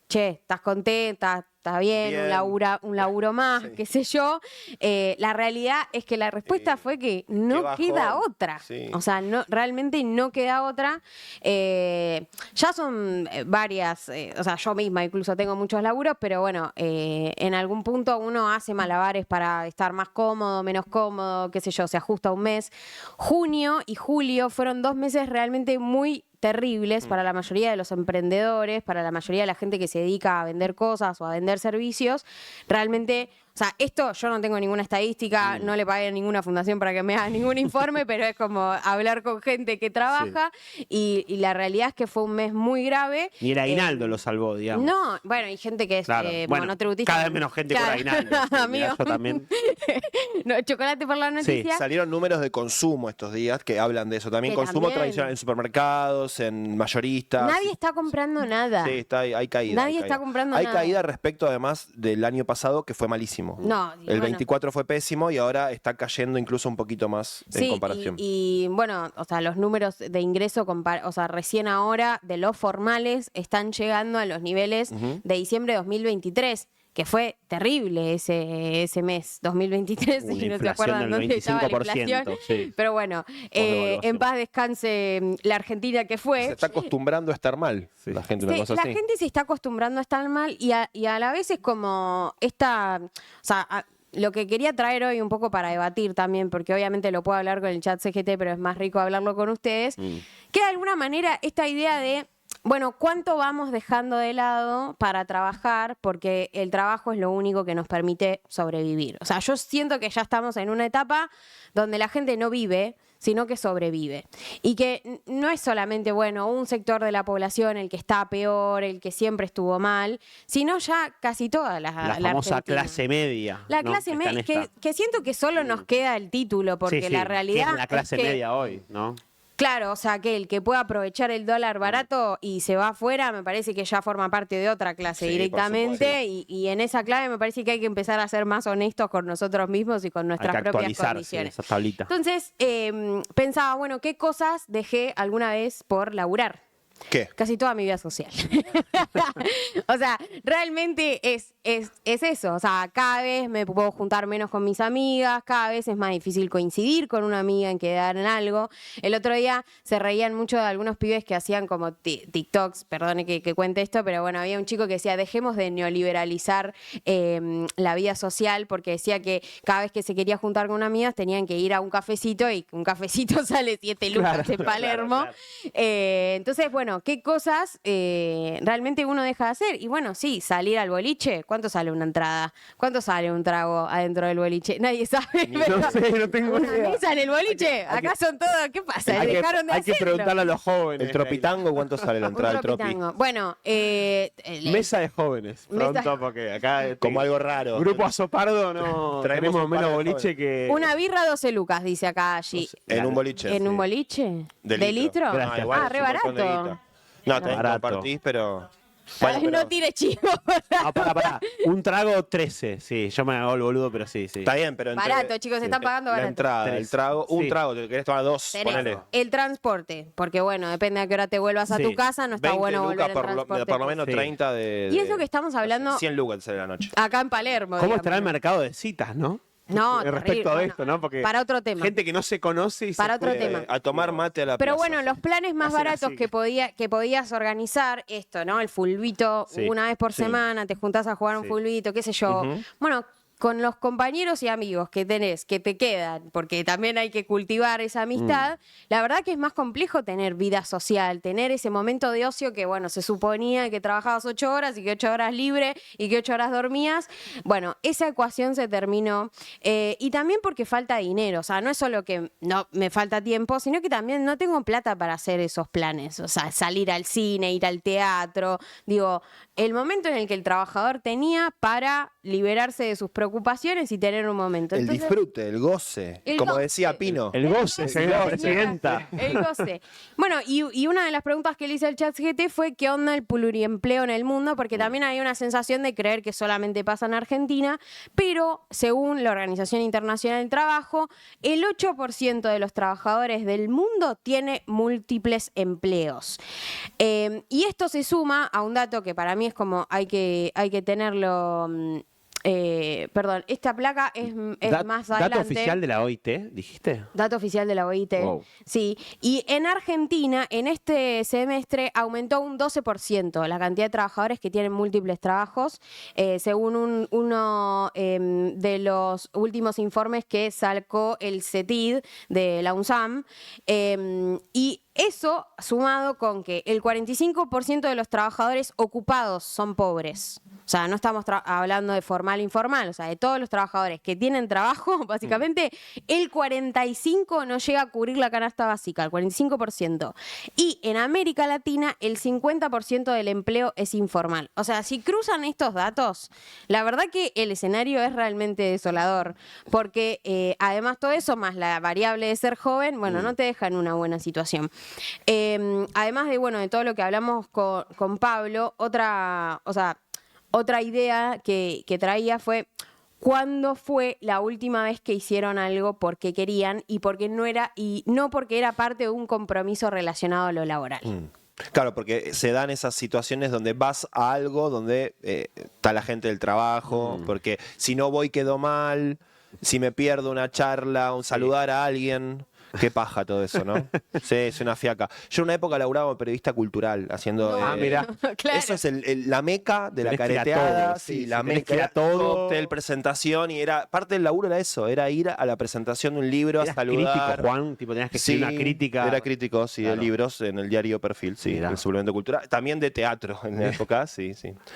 estás contenta, está bien. Un laburo más, qué sé yo. La realidad es que la respuesta fue que no queda otra. Sí. O sea, realmente no queda otra. Ya son varias, yo misma incluso tengo muchos laburos, pero en algún punto uno hace malabares para estar más cómodo, menos cómodo, qué sé yo, se ajusta un mes. Junio y julio fueron 2 meses realmente muy terribles para la mayoría de los emprendedores, para la mayoría de la gente que se dedica a vender cosas o a vender servicios. Realmente, o sea, esto yo no tengo ninguna estadística, no le pagué a ninguna fundación para que me haga ningún informe, pero es como hablar con gente que trabaja y la realidad es que fue un mes muy grave. Ni el aguinaldo lo salvó, digamos. No, bueno, hay gente que es Claro. Bueno, monotributista. cada vez menos gente Claro. por aguinaldo. Sí, Amigo. mirá, yo también. No, chocolate por la noticia. Salieron números de consumo estos días que hablan de eso. También Que consumo también. tradicional en supermercados, en mayoristas. Nadie está comprando nada. Sí, hay caída. Nadie hay está caída. comprando Hay nada. caída respecto además del año pasado que fue malísimo. No, y el bueno. 24 fue pésimo y ahora está cayendo incluso un poquito más en Sí, comparación. y bueno, o sea, los números de ingreso, o sea, recién ahora de los formales están llegando a los niveles de diciembre de 2023, que fue terrible ese mes, 2023, Una si no se inflación acuerdan del dónde estaba la 25%, inflación. sí. Pero bueno, Posdevaluación. en paz descanse la Argentina que fue. Se está acostumbrando a estar mal la gente, una Sí, cosa la así. gente se está acostumbrando a estar mal y a la vez es como esta, o sea, lo que quería traer hoy un poco para debatir también, porque obviamente lo puedo hablar con el chat CGT, pero es más rico hablarlo con ustedes, que de alguna manera esta idea de, bueno, ¿cuánto vamos dejando de lado para trabajar? Porque el trabajo es lo único que nos permite sobrevivir. O sea, yo siento que ya estamos en una etapa donde la gente no vive, sino que sobrevive. Y que no es solamente, bueno, un sector de la población el que está peor, el que siempre estuvo mal, sino ya casi toda la famosa Argentina. clase media. La ¿no? clase Está en media, esta- que siento que solo nos queda el título, porque Sí, sí, la que realidad es la clase es que, media hoy, ¿no? claro, o sea, que el que pueda aprovechar el dólar barato y se va afuera, me parece que ya forma parte de otra clase Sí, directamente, por y en esa clave me parece que hay que empezar a ser más honestos con nosotros mismos y con Hay nuestras que propias actualizarse condiciones. esa tablita. Entonces, pensaba, bueno, ¿qué cosas dejé alguna vez por laburar? ¿Qué? Casi toda mi vida social. O sea, realmente es eso. O sea, cada vez me puedo juntar menos con mis amigas, cada vez es más difícil coincidir con una amiga en quedar en algo. El otro día se reían mucho de algunos pibes que hacían como TikToks, perdone que cuente esto, pero bueno, había un chico que decía, dejemos de neoliberalizar la vida social, porque decía que cada vez que se quería juntar con una amiga tenían que ir a un cafecito y un cafecito sale 7 lucas Claro, en Palermo. claro. Entonces, bueno, ¿qué cosas realmente uno deja de hacer? Y bueno, sí, salir al boliche. ¿Cuánto sale una entrada? ¿Cuánto sale un trago adentro del boliche? Nadie sabe. No sé, no tengo ¿Una idea. mesa en el boliche? Acá son todos, ¿qué pasa? Dejaron de Hay que hacerlo. preguntarle a los jóvenes. ¿El tropitango cuánto sale la Un entrada del tropi? tropitango. Bueno, Mesa de jóvenes. Mesa- Pronto, porque acá. Como algo raro. Grupo Azopardo no. Traemos Tenemos un par menos de boliche jóvenes. que. una birra 12 lucas, dice acá allí. En un boliche. ¿En un sí. boliche? De ¿De litro. litro? Gracias. igual Ah, es re un montón de barato. guita. No, también Barato. compartís, pero... Ay, no tire chivo. Ah, pará. Un trago 13. Sí, yo me hago el boludo, pero sí, sí. Está bien, pero... Barato, chicos, se están pagando La barato. entrada, el 3. trago, un Sí. trago, te querés tomar 2, Tenés ponele. el transporte, porque bueno, depende a qué hora te vuelvas a Sí. tu casa, no está 20 bueno lucas volver en por transporte. lo menos Sí. 30 de... Y es lo que estamos hablando 100 lucas te sale la noche. acá en Palermo. ¿Cómo digamos. estará el mercado de citas, no? No, Respecto terrible, a bueno, esto, ¿no? Porque para otro tema. gente que no se conoce y Para se otro puede- tema. A tomar mate a la Pero plaza. bueno, los planes más Hacen baratos así. que podías organizar, esto, ¿no? El fulbito, Sí. una vez por Sí. semana, te juntás a jugar un Sí. fulbito, qué sé yo. Bueno, con los compañeros y amigos que tenés, que te quedan, porque también hay que cultivar esa amistad, la verdad que es más complejo tener vida social, tener ese momento de ocio que, bueno, se suponía que trabajabas 8 horas y que 8 horas libre y que 8 horas dormías. Bueno, esa ecuación se terminó. Y también porque falta dinero, o sea, no es solo que no me falta tiempo, sino que también no tengo plata para hacer esos planes, o sea, salir al cine, ir al teatro, digo, el momento en el que el trabajador tenía para liberarse de sus preocupaciones y tener un momento. El Entonces, disfrute, el goce. El Como goce. decía Pino. El goce, señora presidenta. el goce. Bueno, y una de las preguntas que le hice al chat GT fue ¿qué onda el pluriempleo en el mundo? Porque también hay una sensación de creer que solamente pasa en Argentina, pero según la Organización Internacional del Trabajo, el 8% de los trabajadores del mundo tiene múltiples empleos. Y esto se suma a un dato que para mí es como hay que tenerlo... perdón, esta placa es más adelante. ¿Dato oficial de la OIT, dijiste? Dato oficial de la OIT. Wow. Sí. Y en Argentina, en este semestre, aumentó un 12% la cantidad de trabajadores que tienen múltiples trabajos, según uno de los últimos informes que sacó el CETID de la UNSAM. Y Eso sumado con que el 45% de los trabajadores ocupados son pobres. O sea, no estamos hablando de formal e informal, o sea, de todos los trabajadores que tienen trabajo, básicamente el 45% no llega a cubrir la canasta básica, el 45%. Y en América Latina el 50% del empleo es informal. O sea, si cruzan estos datos, la verdad que el escenario es realmente desolador, porque además todo eso, más la variable de ser joven, bueno, no te deja en una buena situación. Además de, bueno, de todo lo que hablamos con Pablo, otra idea que traía fue cuándo fue la última vez que hicieron algo porque querían y no porque era parte de un compromiso relacionado a lo laboral. Claro, porque se dan esas situaciones donde vas a algo donde está la gente del trabajo, porque si no voy quedo mal, si me pierdo una charla, un saludar a alguien. Qué paja todo eso, ¿no? Sí, es una fiaca. Yo en una época laburaba como periodista cultural, haciendo... mira. Claro. Eso es la meca de la Tenés que ir a careteada. todo, sí, la tenés meca que ir a era todo. cóctel, presentación, y era parte del laburo era eso, era ir a la presentación de un libro, a Eras saludar. crítico, Juan, tipo tenías que escribir una crítica. Era crítico, sí, de Claro. libros en el diario Perfil, sí, Mirá. en el suplemento cultural. También de teatro en la época, sí.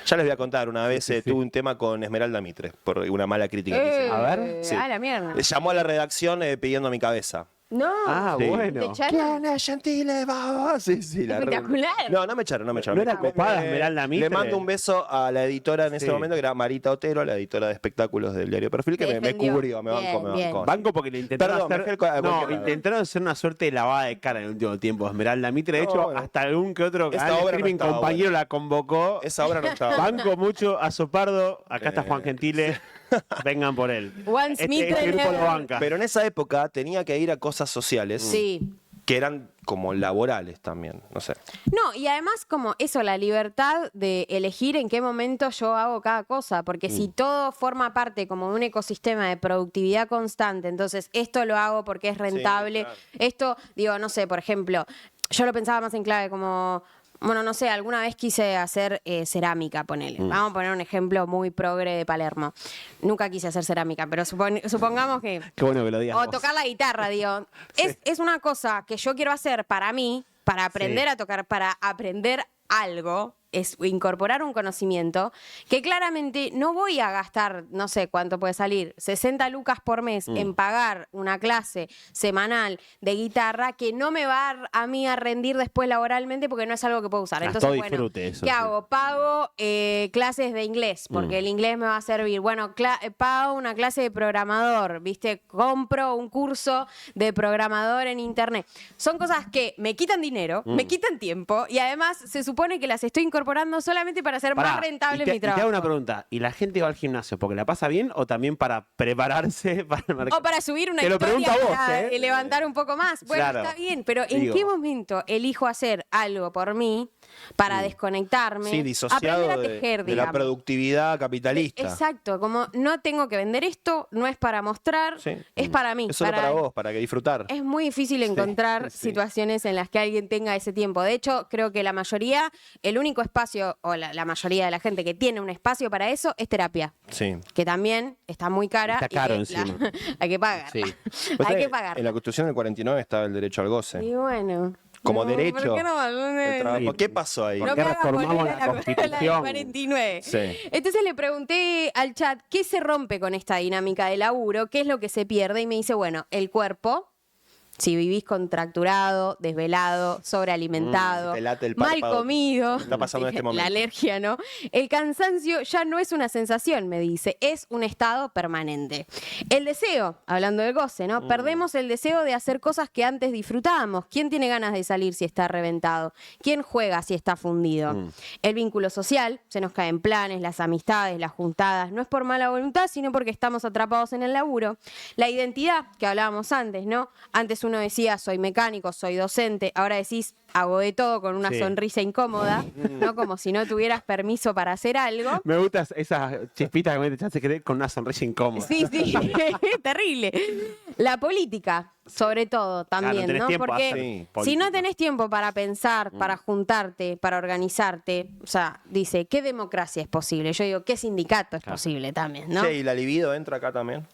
Ya les voy a contar, una vez tuve un tema con Esmeralda Mitre, por una mala crítica que hice. A ver. Sí. A la mierda. Llamó a la redacción pidiendo mi cabeza. No. Ah, Sí. bueno. ¿Te echaron? ¿Quién es Gentile? Va. Sí, la Espectacular. No me echaron. ¿No era copada Esmeralda Mitre? Le mando un beso a la editora en ese Sí. momento, que era Marita Otero, la editora de espectáculos del diario Perfil, que Te me defendió. cubrió, me bancó. Bien. Banco porque le intentaron Perdón, me hacer, fui a cualquier lado. intentaron hacer una suerte de lavada de cara en el último tiempo. Esmeralda Mitre, de No, hecho, bueno. hasta algún que otro Esta canal de obra no streaming estaba compañero buena. la convocó. Esa obra no estaba. Banco mucho a Sopardo. Acá está Juan Gentile. Vengan por él. Once Mitre este grupo never. lo banca. Pero en esa época tenía que ir a cosas sociales Sí. que eran como laborales también, no sé. No, y además como eso, la libertad de elegir en qué momento yo hago cada cosa, porque si todo forma parte como de un ecosistema de productividad constante, entonces esto lo hago porque es rentable, claro. esto, digo, no sé, por ejemplo, yo lo pensaba más en clave como... Bueno, no sé, alguna vez quise hacer cerámica, ponele. Vamos a poner un ejemplo muy progre de Palermo. Nunca quise hacer cerámica, pero supongamos que... Qué bueno que lo digas O vos. tocar la guitarra, digo. Es una cosa que yo quiero hacer para mí, para aprender a tocar, para aprender algo, es incorporar un conocimiento que claramente no voy a gastar, no sé cuánto puede salir, 60 lucas por mes en pagar una clase semanal de guitarra que no me va a mí a rendir después laboralmente porque no es algo que puedo usar. Ah, Entonces, todo bueno, disfrute eso, ¿qué sí. hago? Pago clases de inglés porque el inglés me va a servir. Bueno, pago una clase de programador, ¿viste? Compro un curso de programador en internet. Son cosas que me quitan dinero, me quitan tiempo y además se supone que las estoy incorporando solamente para hacer Pará, más rentable y te, mi y te trabajo. hago una pregunta. ¿Y la gente va al gimnasio porque la pasa bien o también para prepararse para el mercado? O para subir una Te lo historia pregunto a vos, para ¿eh? levantar un poco más. Bueno, Claro. está bien, pero ¿en Digo. qué momento elijo hacer algo por mí para desconectarme? Sí, disociado aprender a tejer, de la digamos. productividad capitalista. Exacto, como no tengo que vender esto, no es para mostrar, Sí. es para mí. Es solo para vos, para que disfrutar. Es muy difícil encontrar situaciones en las que alguien tenga ese tiempo. De hecho, creo que la mayoría, el único espacio, o la mayoría de la gente que tiene un espacio para eso, es terapia. Sí. Que también está muy cara. Está y caro que encima. hay que pagar. Sí. Hay que pagar. En la Constitución del 49 estaba el derecho al goce. Y bueno. Como no, derecho. ¿por qué no? El trabajo. Sí. ¿Qué pasó ahí? ¿Por No qué me hagas reformamos volver la a la del Constitución? 49. Sí. Entonces le pregunté al chat qué se rompe con esta dinámica de laburo, qué es lo que se pierde, y me dice, bueno, el cuerpo. Si vivís contracturado, desvelado, sobrealimentado, te late el mal párpado. comido, Está pasando en este momento. la alergia, ¿no? El cansancio ya no es una sensación, me dice, es un estado permanente. El deseo, hablando del goce, ¿no? Perdemos el deseo de hacer cosas que antes disfrutábamos. ¿Quién tiene ganas de salir si está reventado? ¿Quién juega si está fundido? El vínculo social, se nos caen planes, las amistades, las juntadas, no es por mala voluntad, sino porque estamos atrapados en el laburo. La identidad, que hablábamos antes, ¿no? Antes uno decía, soy mecánico, soy docente, ahora decís, hago de todo con una Sí. sonrisa incómoda, ¿no? Como si no tuvieras permiso para hacer algo. Me gustan esas chispitas que me echaste creer con una sonrisa incómoda. Sí, sí, terrible. La política, sobre todo, también, tenés ¿no? tiempo a Porque hacer si política. no tenés tiempo para pensar, para juntarte, para organizarte, o sea, dice, ¿qué democracia es posible? Yo digo, ¿qué sindicato es posible también, no? Che, ¿y la libido entra acá también?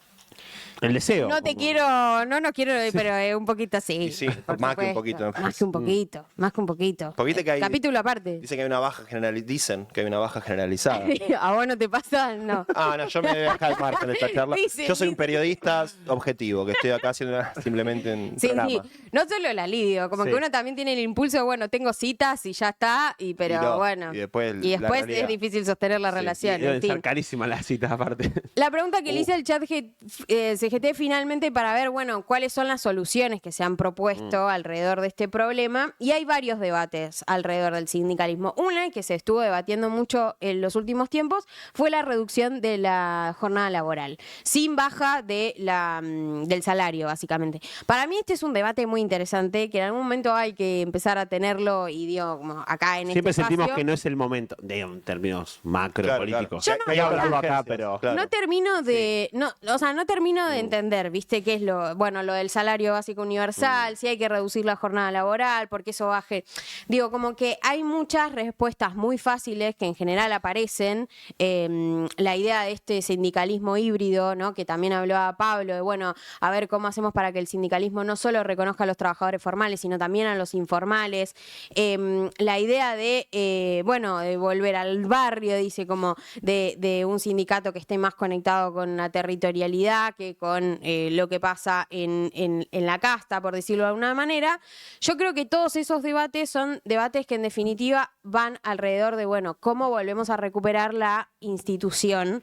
El deseo. No te como- quiero, no nos quiero, pero un poquito sí. Y sí, por más que un supuesto. poquito, me Más parece. que un poquito, más que un poquito. Porque viste que hay- Capítulo aparte. Dicen que hay una baja dicen que hay una baja generalizada. ¿A vos no te pasa? No. Ah, no, yo me voy a dejar al margen de esta charla. Dicen, Yo soy un dicen. periodista objetivo, que estoy acá haciendo simplemente un Sí, programa. sí. No solo la lidio, como Sí. que uno también tiene el impulso, bueno, tengo citas y ya está, pero Y no, bueno. y después la es realidad. difícil sostener la Sí, relación. Deben en fin. ser carísimas las citas aparte. La pregunta que le hice al chat CGT finalmente para ver, bueno, cuáles son las soluciones que se han propuesto alrededor de este problema. Y hay varios debates alrededor del sindicalismo. Una que se estuvo debatiendo mucho en los últimos tiempos fue la reducción de la jornada laboral, sin baja del salario, básicamente. Para mí este es un debate muy interesante, que en algún momento hay que empezar a tenerlo y digo, como acá en Siempre este sentimos espacio. que no es el momento, en términos macro Claro, políticos. claro. Yo no- Que hay hablarlo acá, urgencias, pero claro. No termino de, no, o sea, no termino de entender, ¿viste? Qué es lo del salario básico universal, si hay que reducir la jornada laboral, porque eso baje. Digo, como que hay muchas respuestas muy fáciles que en general aparecen. La idea de este sindicalismo híbrido, ¿no? Que también hablaba Pablo, de bueno, a ver cómo hacemos para que el sindicalismo no solo reconozca a los trabajadores formales, sino también a los informales. La idea de, bueno, de volver al barrio, dice, como de un sindicato que esté más conectado con la territorialidad que con lo que pasa en la casta, por decirlo de alguna manera. Yo creo que todos esos debates son debates que en definitiva van alrededor de, bueno, cómo volvemos a recuperar la institución.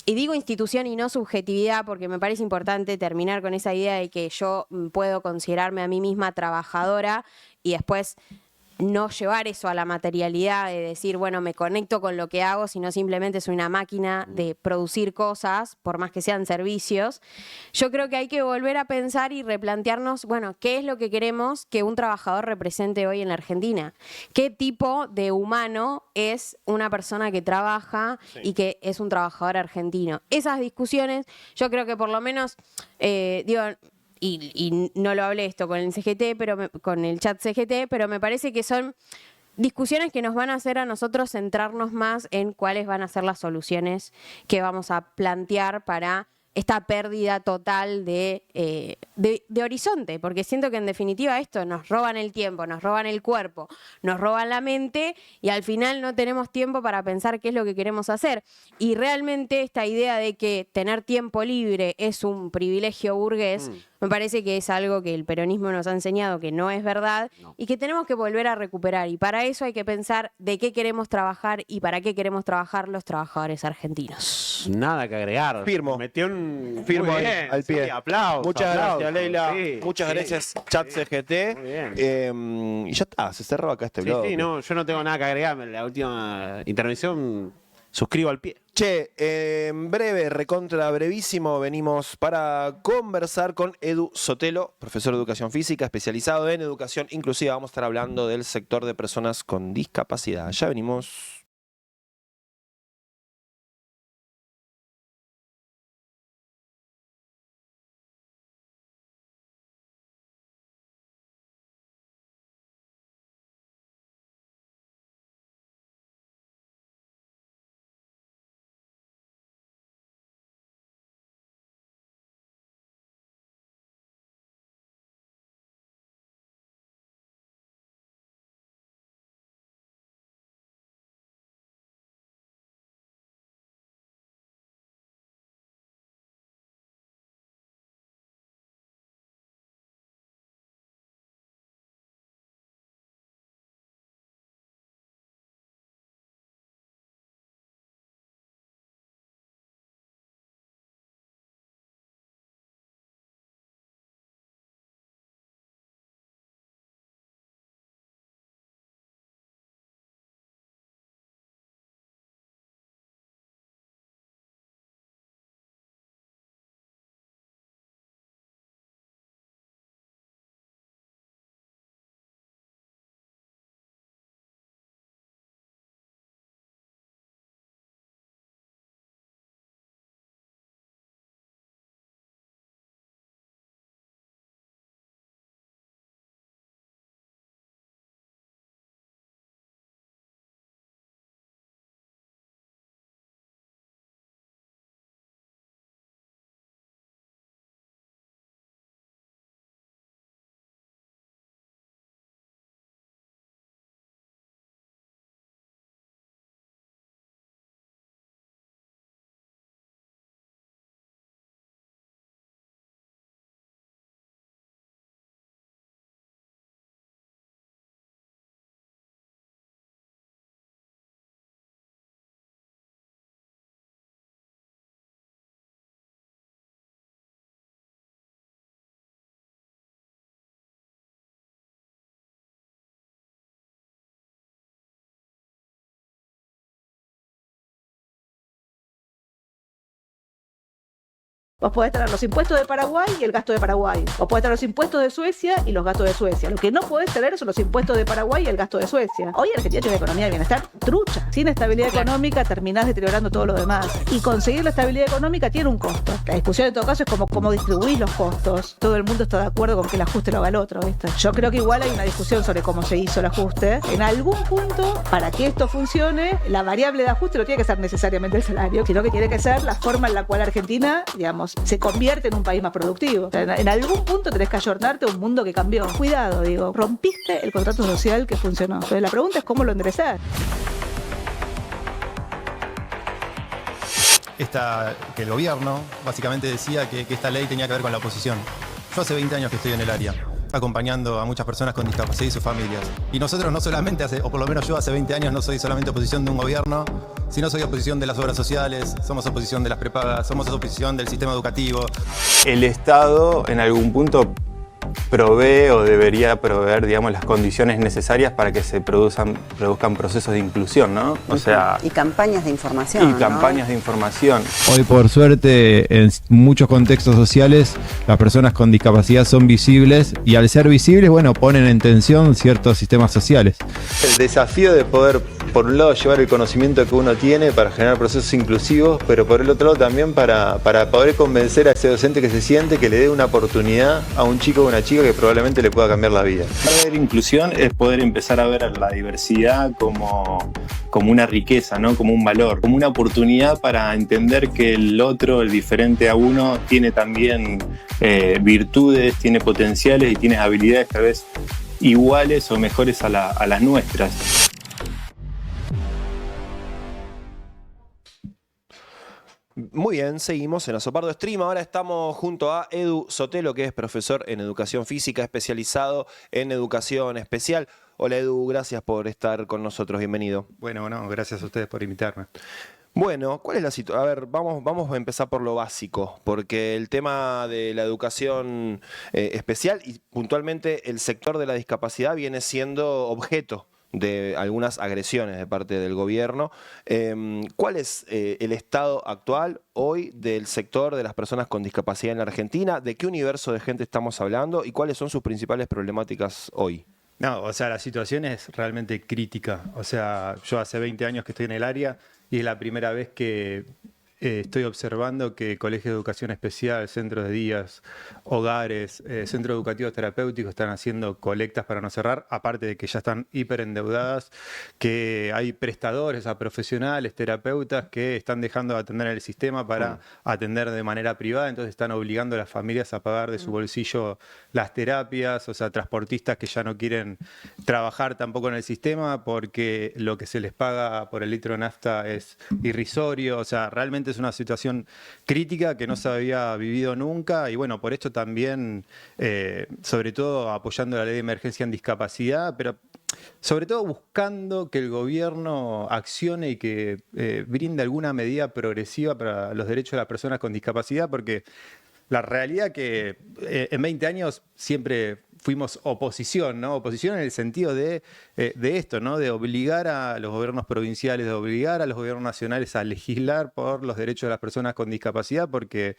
Y digo institución y no subjetividad porque me parece importante terminar con esa idea de que yo puedo considerarme a mí misma trabajadora y después no llevar eso a la materialidad de decir, bueno, me conecto con lo que hago, sino simplemente soy una máquina de producir cosas, por más que sean servicios. Yo creo que hay que volver a pensar y replantearnos, bueno, ¿qué es lo que queremos que un trabajador represente hoy en la Argentina? ¿Qué tipo de humano es una persona que trabaja y que es un trabajador argentino? Esas discusiones, yo creo que por lo menos, digo, y no lo hablé esto con el CGT, con el chat CGT, pero me parece que son discusiones que nos van a hacer a nosotros centrarnos más en cuáles van a ser las soluciones que vamos a plantear para esta pérdida total de horizonte, porque siento que en definitiva esto nos roban el tiempo, nos roban el cuerpo, nos roban la mente y al final no tenemos tiempo para pensar qué es lo que queremos hacer. Y realmente esta idea de que tener tiempo libre es un privilegio burgués, me parece que es algo que el peronismo nos ha enseñado que no es verdad y que tenemos que volver a recuperar. Y para eso hay que pensar de qué queremos trabajar y para qué queremos trabajar los trabajadores argentinos. nada que agregar. Firmo. Metió un. Firmo Muy ahí, bien, al pie. sí, aplausos. Muchas aplausos, gracias, Leila. sí, Muchas sí. gracias, Chat CGT. Muy bien. Y ya está, se cerró acá este Sí, blog. sí, no, yo no tengo nada que agregar. La última intervención, suscribo al pie. Che, en breve, recontra brevísimo, venimos para conversar con Edu Sotelo, profesor de educación física, especializado en educación inclusiva. Vamos a estar hablando del sector de personas con discapacidad. Ya venimos. Vos podés tener los impuestos de Paraguay y el gasto de Paraguay. Vos podés tener los impuestos de Suecia y los gastos de Suecia. Lo que no podés tener son los impuestos de Paraguay y el gasto de Suecia. Hoy Argentina tiene una economía de bienestar trucha. Sin estabilidad económica terminás deteriorando todo lo demás. Y conseguir la estabilidad económica tiene un costo. La discusión en todo caso es cómo distribuís los costos. Todo el mundo está de acuerdo con que el ajuste lo haga el otro, ¿viste? Yo creo que igual hay una discusión sobre cómo se hizo el ajuste. En algún punto, para que esto funcione, la variable de ajuste no tiene que ser necesariamente el salario, sino que tiene que ser la forma en la cual Argentina, digamos, se convierte en un país más productivo. O sea, en algún punto tenés que ayornarte a un mundo que cambió. Cuidado, digo, rompiste el contrato social que funcionó. Entonces la pregunta es cómo lo enderezar. Que el gobierno básicamente decía que esta ley tenía que ver con la oposición. Yo hace 20 años que estoy en el área, acompañando a muchas personas con discapacidad y sus familias. Y nosotros no solamente, o por lo menos yo hace 20 años, no soy solamente oposición de un gobierno, sino soy oposición de las obras sociales, somos oposición de las prepagas, somos oposición del sistema educativo. El Estado en algún punto provee o debería proveer, digamos, las condiciones necesarias para que se produzcan procesos de inclusión, ¿no? O sea, y campañas de información. Y campañas de información. Hoy, por suerte, en muchos contextos sociales, las personas con discapacidad son visibles y al ser visibles, bueno, ponen en tensión ciertos sistemas sociales. El desafío de poder, por un lado, llevar el conocimiento que uno tiene para generar procesos inclusivos, pero por el otro lado también para poder convencer a ese docente que se siente que le dé una oportunidad a un chico o una chica que probablemente le pueda cambiar la vida. La inclusión es poder empezar a ver la diversidad como una riqueza, ¿no? Como un valor, como una oportunidad para entender que el otro, el diferente a uno, tiene también virtudes, tiene potenciales y tiene habilidades tal vez iguales o mejores a las nuestras. Muy bien, seguimos en Azopardo Stream. Ahora estamos junto a Edu Sotelo, que es profesor en educación física, especializado en educación especial. Hola Edu, gracias por estar con nosotros, bienvenido. Bueno, gracias a ustedes por invitarme. Bueno, ¿cuál es la situación? A ver, vamos a empezar por lo básico, porque el tema de la educación especial y puntualmente el sector de la discapacidad viene siendo objeto de algunas agresiones de parte del gobierno. ¿Cuál es el estado actual hoy del sector de las personas con discapacidad en la Argentina? ¿De qué universo de gente estamos hablando? ¿Y cuáles son sus principales problemáticas hoy? No, o sea, la situación es realmente crítica. O sea, yo hace 20 años que estoy en el área y es la primera vez que estoy observando que colegios de educación especial, centros de días, hogares, centros educativos terapéuticos están haciendo colectas para no cerrar, aparte de que ya están hiperendeudadas, que hay prestadores, a profesionales, terapeutas que están dejando de atender en el sistema para atender de manera privada, entonces están obligando a las familias a pagar de su bolsillo las terapias, o sea, transportistas que ya no quieren trabajar tampoco en el sistema porque lo que se les paga por el litro de nafta es irrisorio, o sea, realmente es una situación crítica que no se había vivido nunca y bueno, por esto también, sobre todo apoyando la ley de emergencia en discapacidad, pero sobre todo buscando que el gobierno accione y que brinde alguna medida progresiva para los derechos de las personas con discapacidad, porque la realidad que en 20 años siempre fuimos oposición, ¿no? Oposición en el sentido de esto, ¿no? De obligar a los gobiernos provinciales, de obligar a los gobiernos nacionales a legislar por los derechos de las personas con discapacidad, porque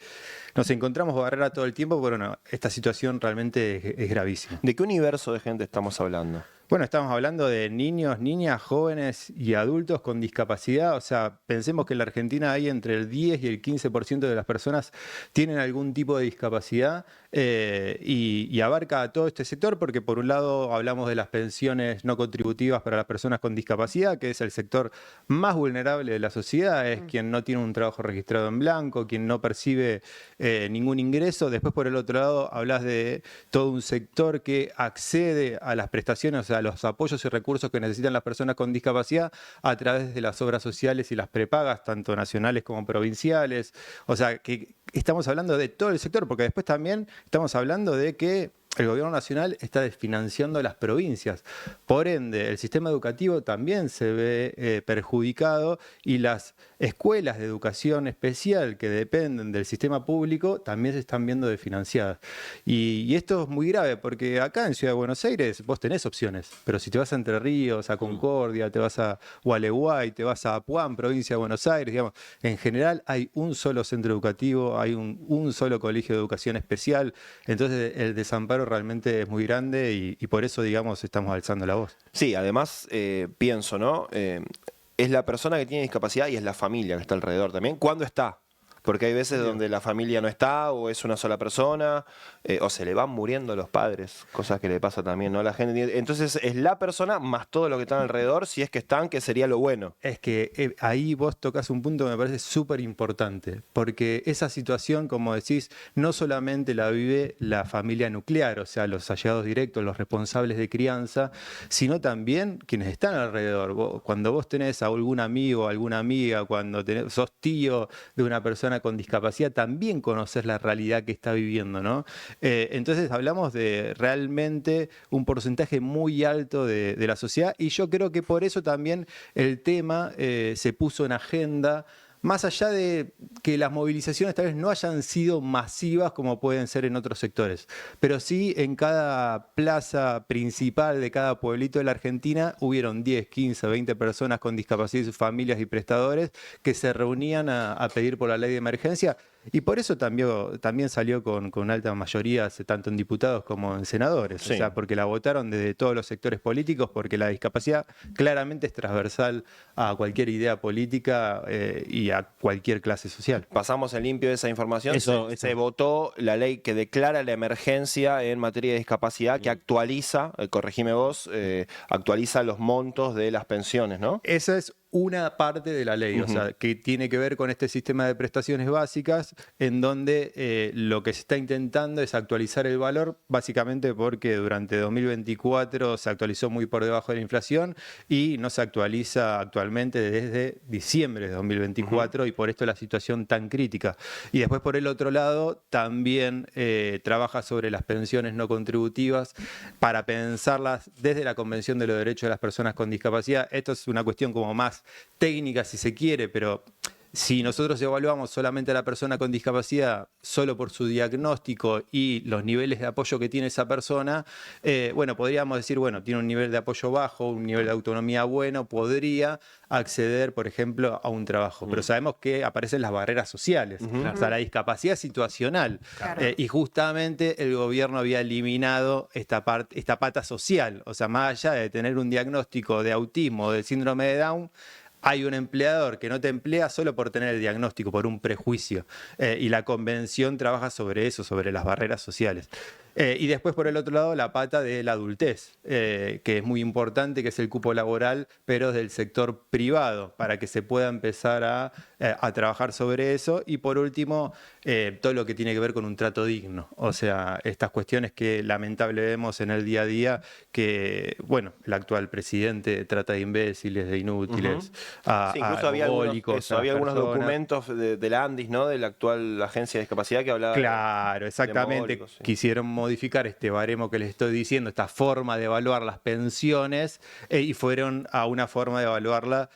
nos encontramos barrera todo el tiempo, pero bueno, esta situación realmente es gravísima. ¿De qué universo de gente estamos hablando? Bueno, estamos hablando de niños, niñas, jóvenes y adultos con discapacidad. O sea, pensemos que en la Argentina hay entre el 10 y el 15% de las personas tienen algún tipo de discapacidad y abarca a todo este sector porque por un lado hablamos de las pensiones no contributivas para las personas con discapacidad, que es el sector más vulnerable de la sociedad, es quien no tiene un trabajo registrado en blanco, quien no percibe ningún ingreso. Después por el otro lado hablas de todo un sector que accede a las prestaciones, o sea, los apoyos y recursos que necesitan las personas con discapacidad a través de las obras sociales y las prepagas, tanto nacionales como provinciales. O sea, que estamos hablando de todo el sector, porque después también estamos hablando de que el gobierno nacional está desfinanciando las provincias. Por ende, el sistema educativo también se ve perjudicado y las escuelas de educación especial que dependen del sistema público también se están viendo desfinanciadas. Y esto es muy grave porque acá en Ciudad de Buenos Aires vos tenés opciones, pero si te vas a Entre Ríos, a Concordia, te vas a Gualeguay, te vas a Apuán, provincia de Buenos Aires, digamos, en general hay un solo centro educativo, hay un solo colegio de educación especial, entonces el desamparo realmente es muy grande y por eso, digamos, estamos alzando la voz. Sí, además pienso, ¿no? Es la persona que tiene discapacidad y es la familia que está alrededor también. ¿Cuándo está? Porque hay veces donde la familia no está o es una sola persona o se le van muriendo los padres, cosas que le pasa también, ¿no? La gente, entonces es la persona más todo lo que están alrededor, si es que están, que sería lo bueno. Es que ahí vos tocas un punto que me parece súper importante, porque esa situación, como decís, no solamente la vive la familia nuclear, o sea, los allegados directos, los responsables de crianza, sino también quienes están alrededor. Cuando vos tenés a algún amigo, alguna amiga, cuando sos tío de una persona con discapacidad, también conoces la realidad que está viviendo, ¿no? Entonces hablamos de realmente un porcentaje muy alto de la sociedad y yo creo que por eso también el tema se puso en agenda, más allá de que las movilizaciones tal vez no hayan sido masivas como pueden ser en otros sectores, pero sí en cada plaza principal de cada pueblito de la Argentina hubieron 10, 15, 20 personas con discapacidad y sus familias y prestadores que se reunían a pedir por la ley de emergencia. Y por eso también salió con alta mayoría, tanto en diputados como en senadores. Sí. O sea, porque la votaron desde todos los sectores políticos, porque la discapacidad claramente es transversal a cualquier idea política y a cualquier clase social. Pasamos en limpio esa información. Se votó la ley que declara la emergencia en materia de discapacidad, que actualiza, corregime vos, actualiza los montos de las pensiones, ¿no? Esa es una parte de la ley, o sea, que tiene que ver con este sistema de prestaciones básicas, en donde lo que se está intentando es actualizar el valor, básicamente porque durante 2024 se actualizó muy por debajo de la inflación y no se actualiza actualmente desde diciembre de 2024 y por esto la situación tan crítica. Y después, por el otro lado, también trabaja sobre las pensiones no contributivas para pensarlas desde la Convención de los Derechos de las Personas con Discapacidad. Esto es una cuestión como más técnica si se quiere, pero si nosotros evaluamos solamente a la persona con discapacidad solo por su diagnóstico y los niveles de apoyo que tiene esa persona, bueno, podríamos decir, bueno, tiene un nivel de apoyo bajo, un nivel de autonomía bueno, podría acceder, por ejemplo, a un trabajo. Pero sabemos que aparecen las barreras sociales, o sea, la discapacidad situacional. Claro. Y justamente el gobierno había eliminado esta pata social. O sea, más allá de tener un diagnóstico de autismo o del síndrome de Down, hay un empleador que no te emplea solo por tener el diagnóstico, por un prejuicio. Y la convención trabaja sobre eso, sobre las barreras sociales. Y después, por el otro lado, la pata de la adultez, que es muy importante, que es el cupo laboral, pero del sector privado, para que se pueda empezar a trabajar sobre eso. Y por último, todo lo que tiene que ver con un trato digno. O sea, estas cuestiones que lamentablemente vemos en el día a día, que, bueno, el actual presidente trata de imbéciles, de inútiles, sí, incluso había algunos documentos de la ANDIS, ¿no? De la actual agencia de discapacidad que hablaba. Claro, exactamente. Sí. Quisieron modificar este baremo que les estoy diciendo, esta forma de evaluar las pensiones, y fueron a una forma de evaluarla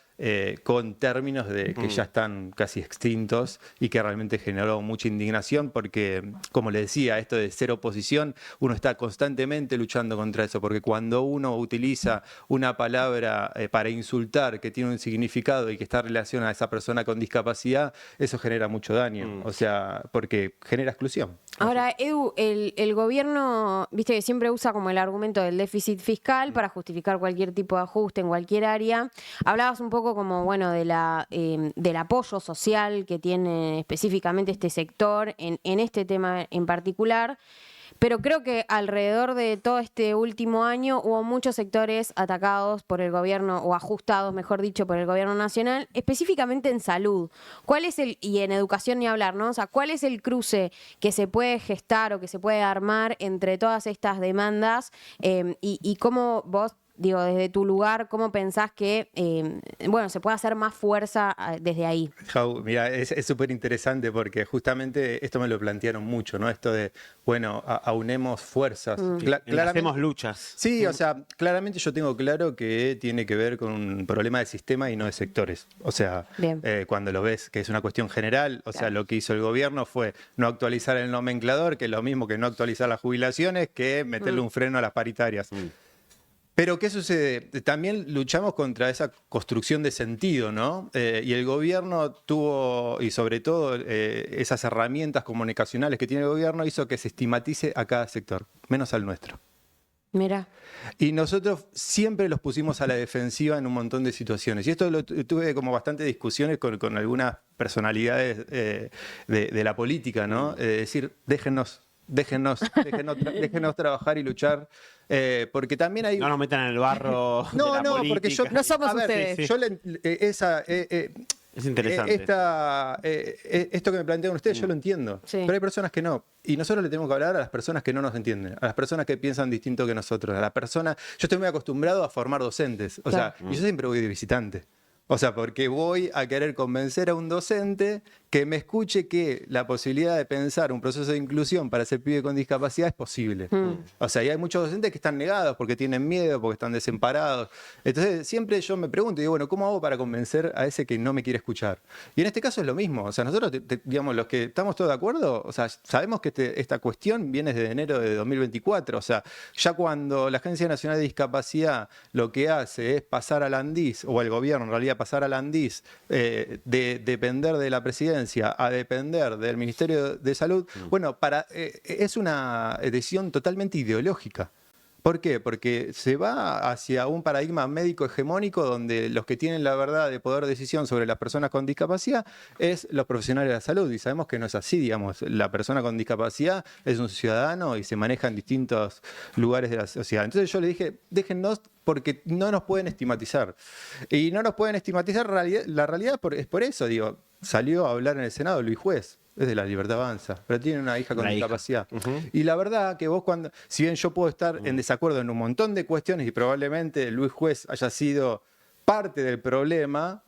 con términos que ya están casi extintos y que realmente generó mucha indignación porque, como le decía, esto de ser oposición, uno está constantemente luchando contra eso, porque cuando uno utiliza una palabra para insultar que tiene un significado y que está relacionada a esa persona con discapacidad, eso genera mucho daño, o sea, porque genera exclusión. Ahora, Edu, el gobierno, viste que siempre usa como el argumento del déficit fiscal para justificar cualquier tipo de ajuste en cualquier área. Hablabas un poco como, bueno, del apoyo social que tiene específicamente este sector en este tema en particular. Pero creo que alrededor de todo este último año hubo muchos sectores atacados por el gobierno, o ajustados, mejor dicho, por el gobierno nacional, específicamente en salud. ¿Cuál es y en educación ni hablar, ¿no? O sea, ¿cuál es el cruce que se puede gestar o que se puede armar entre todas estas demandas? Y cómo vos digo, desde tu lugar, ¿cómo pensás que, bueno, se puede hacer más fuerza desde ahí? Jau, mira, es súper interesante porque justamente esto me lo plantearon mucho, ¿no? Esto de, bueno, aunemos fuerzas. Hacemos luchas. Sí, o sea, claramente yo tengo claro que tiene que ver con un problema de sistema y no de sectores. O sea, cuando lo ves que es una cuestión general, o sea, lo que hizo el gobierno fue no actualizar el nomenclador, que es lo mismo que no actualizar las jubilaciones, que meterle un freno a las paritarias. Pero ¿qué sucede? También luchamos contra esa construcción de sentido, ¿no? Y el gobierno tuvo, y sobre todo esas herramientas comunicacionales que tiene el gobierno, hizo que se estigmatice a cada sector, menos al nuestro. Mira. Y nosotros siempre los pusimos a la defensiva en un montón de situaciones. Y esto lo tuve como bastantes discusiones con algunas personalidades de la política, ¿no? Decir, déjennos trabajar y luchar, porque también hay... No nos metan en el barro de la política. Porque yo... No somos a ver, ustedes. Yo es interesante. Esto que me plantean ustedes, yo lo entiendo. Sí. Pero hay personas que no. Y nosotros le tenemos que hablar a las personas que no nos entienden, a las personas que piensan distinto que nosotros, a las personas... Yo estoy muy acostumbrado a formar docentes. O sea, y yo siempre voy de visitante. O sea, porque voy a querer convencer a un docente que me escuche que la posibilidad de pensar un proceso de inclusión para ese pibe con discapacidad es posible. O sea, y hay muchos docentes que están negados porque tienen miedo, porque están desamparados. Entonces, siempre yo me pregunto, digo, bueno, ¿cómo hago para convencer a ese que no me quiere escuchar? Y en este caso es lo mismo. O sea, nosotros, digamos, los que estamos todos de acuerdo, o sea, sabemos que esta cuestión viene desde enero de 2024. O sea, ya cuando la Agencia Nacional de Discapacidad lo que hace es pasar al ANDIS, o el gobierno en realidad pasar al ANDIS, de depender de la presidencia a depender del Ministerio de Salud, bueno, es una decisión totalmente ideológica. ¿Por qué? Porque se va hacia un paradigma médico hegemónico donde los que tienen la verdad de poder de decisión sobre las personas con discapacidad es los profesionales de la salud. Y sabemos que no es así, digamos. La persona con discapacidad es un ciudadano y se maneja en distintos lugares de la sociedad. Entonces yo le dije, déjennos porque no nos pueden estigmatizar. Y no nos pueden estigmatizar, la realidad es por eso, digo, salió a hablar en el Senado Luis Juez. Es de La Libertad Avanza, pero tiene una hija con discapacidad. Y la verdad que vos si bien yo puedo estar en desacuerdo en un montón de cuestiones y probablemente Luis Juez haya sido parte del problema,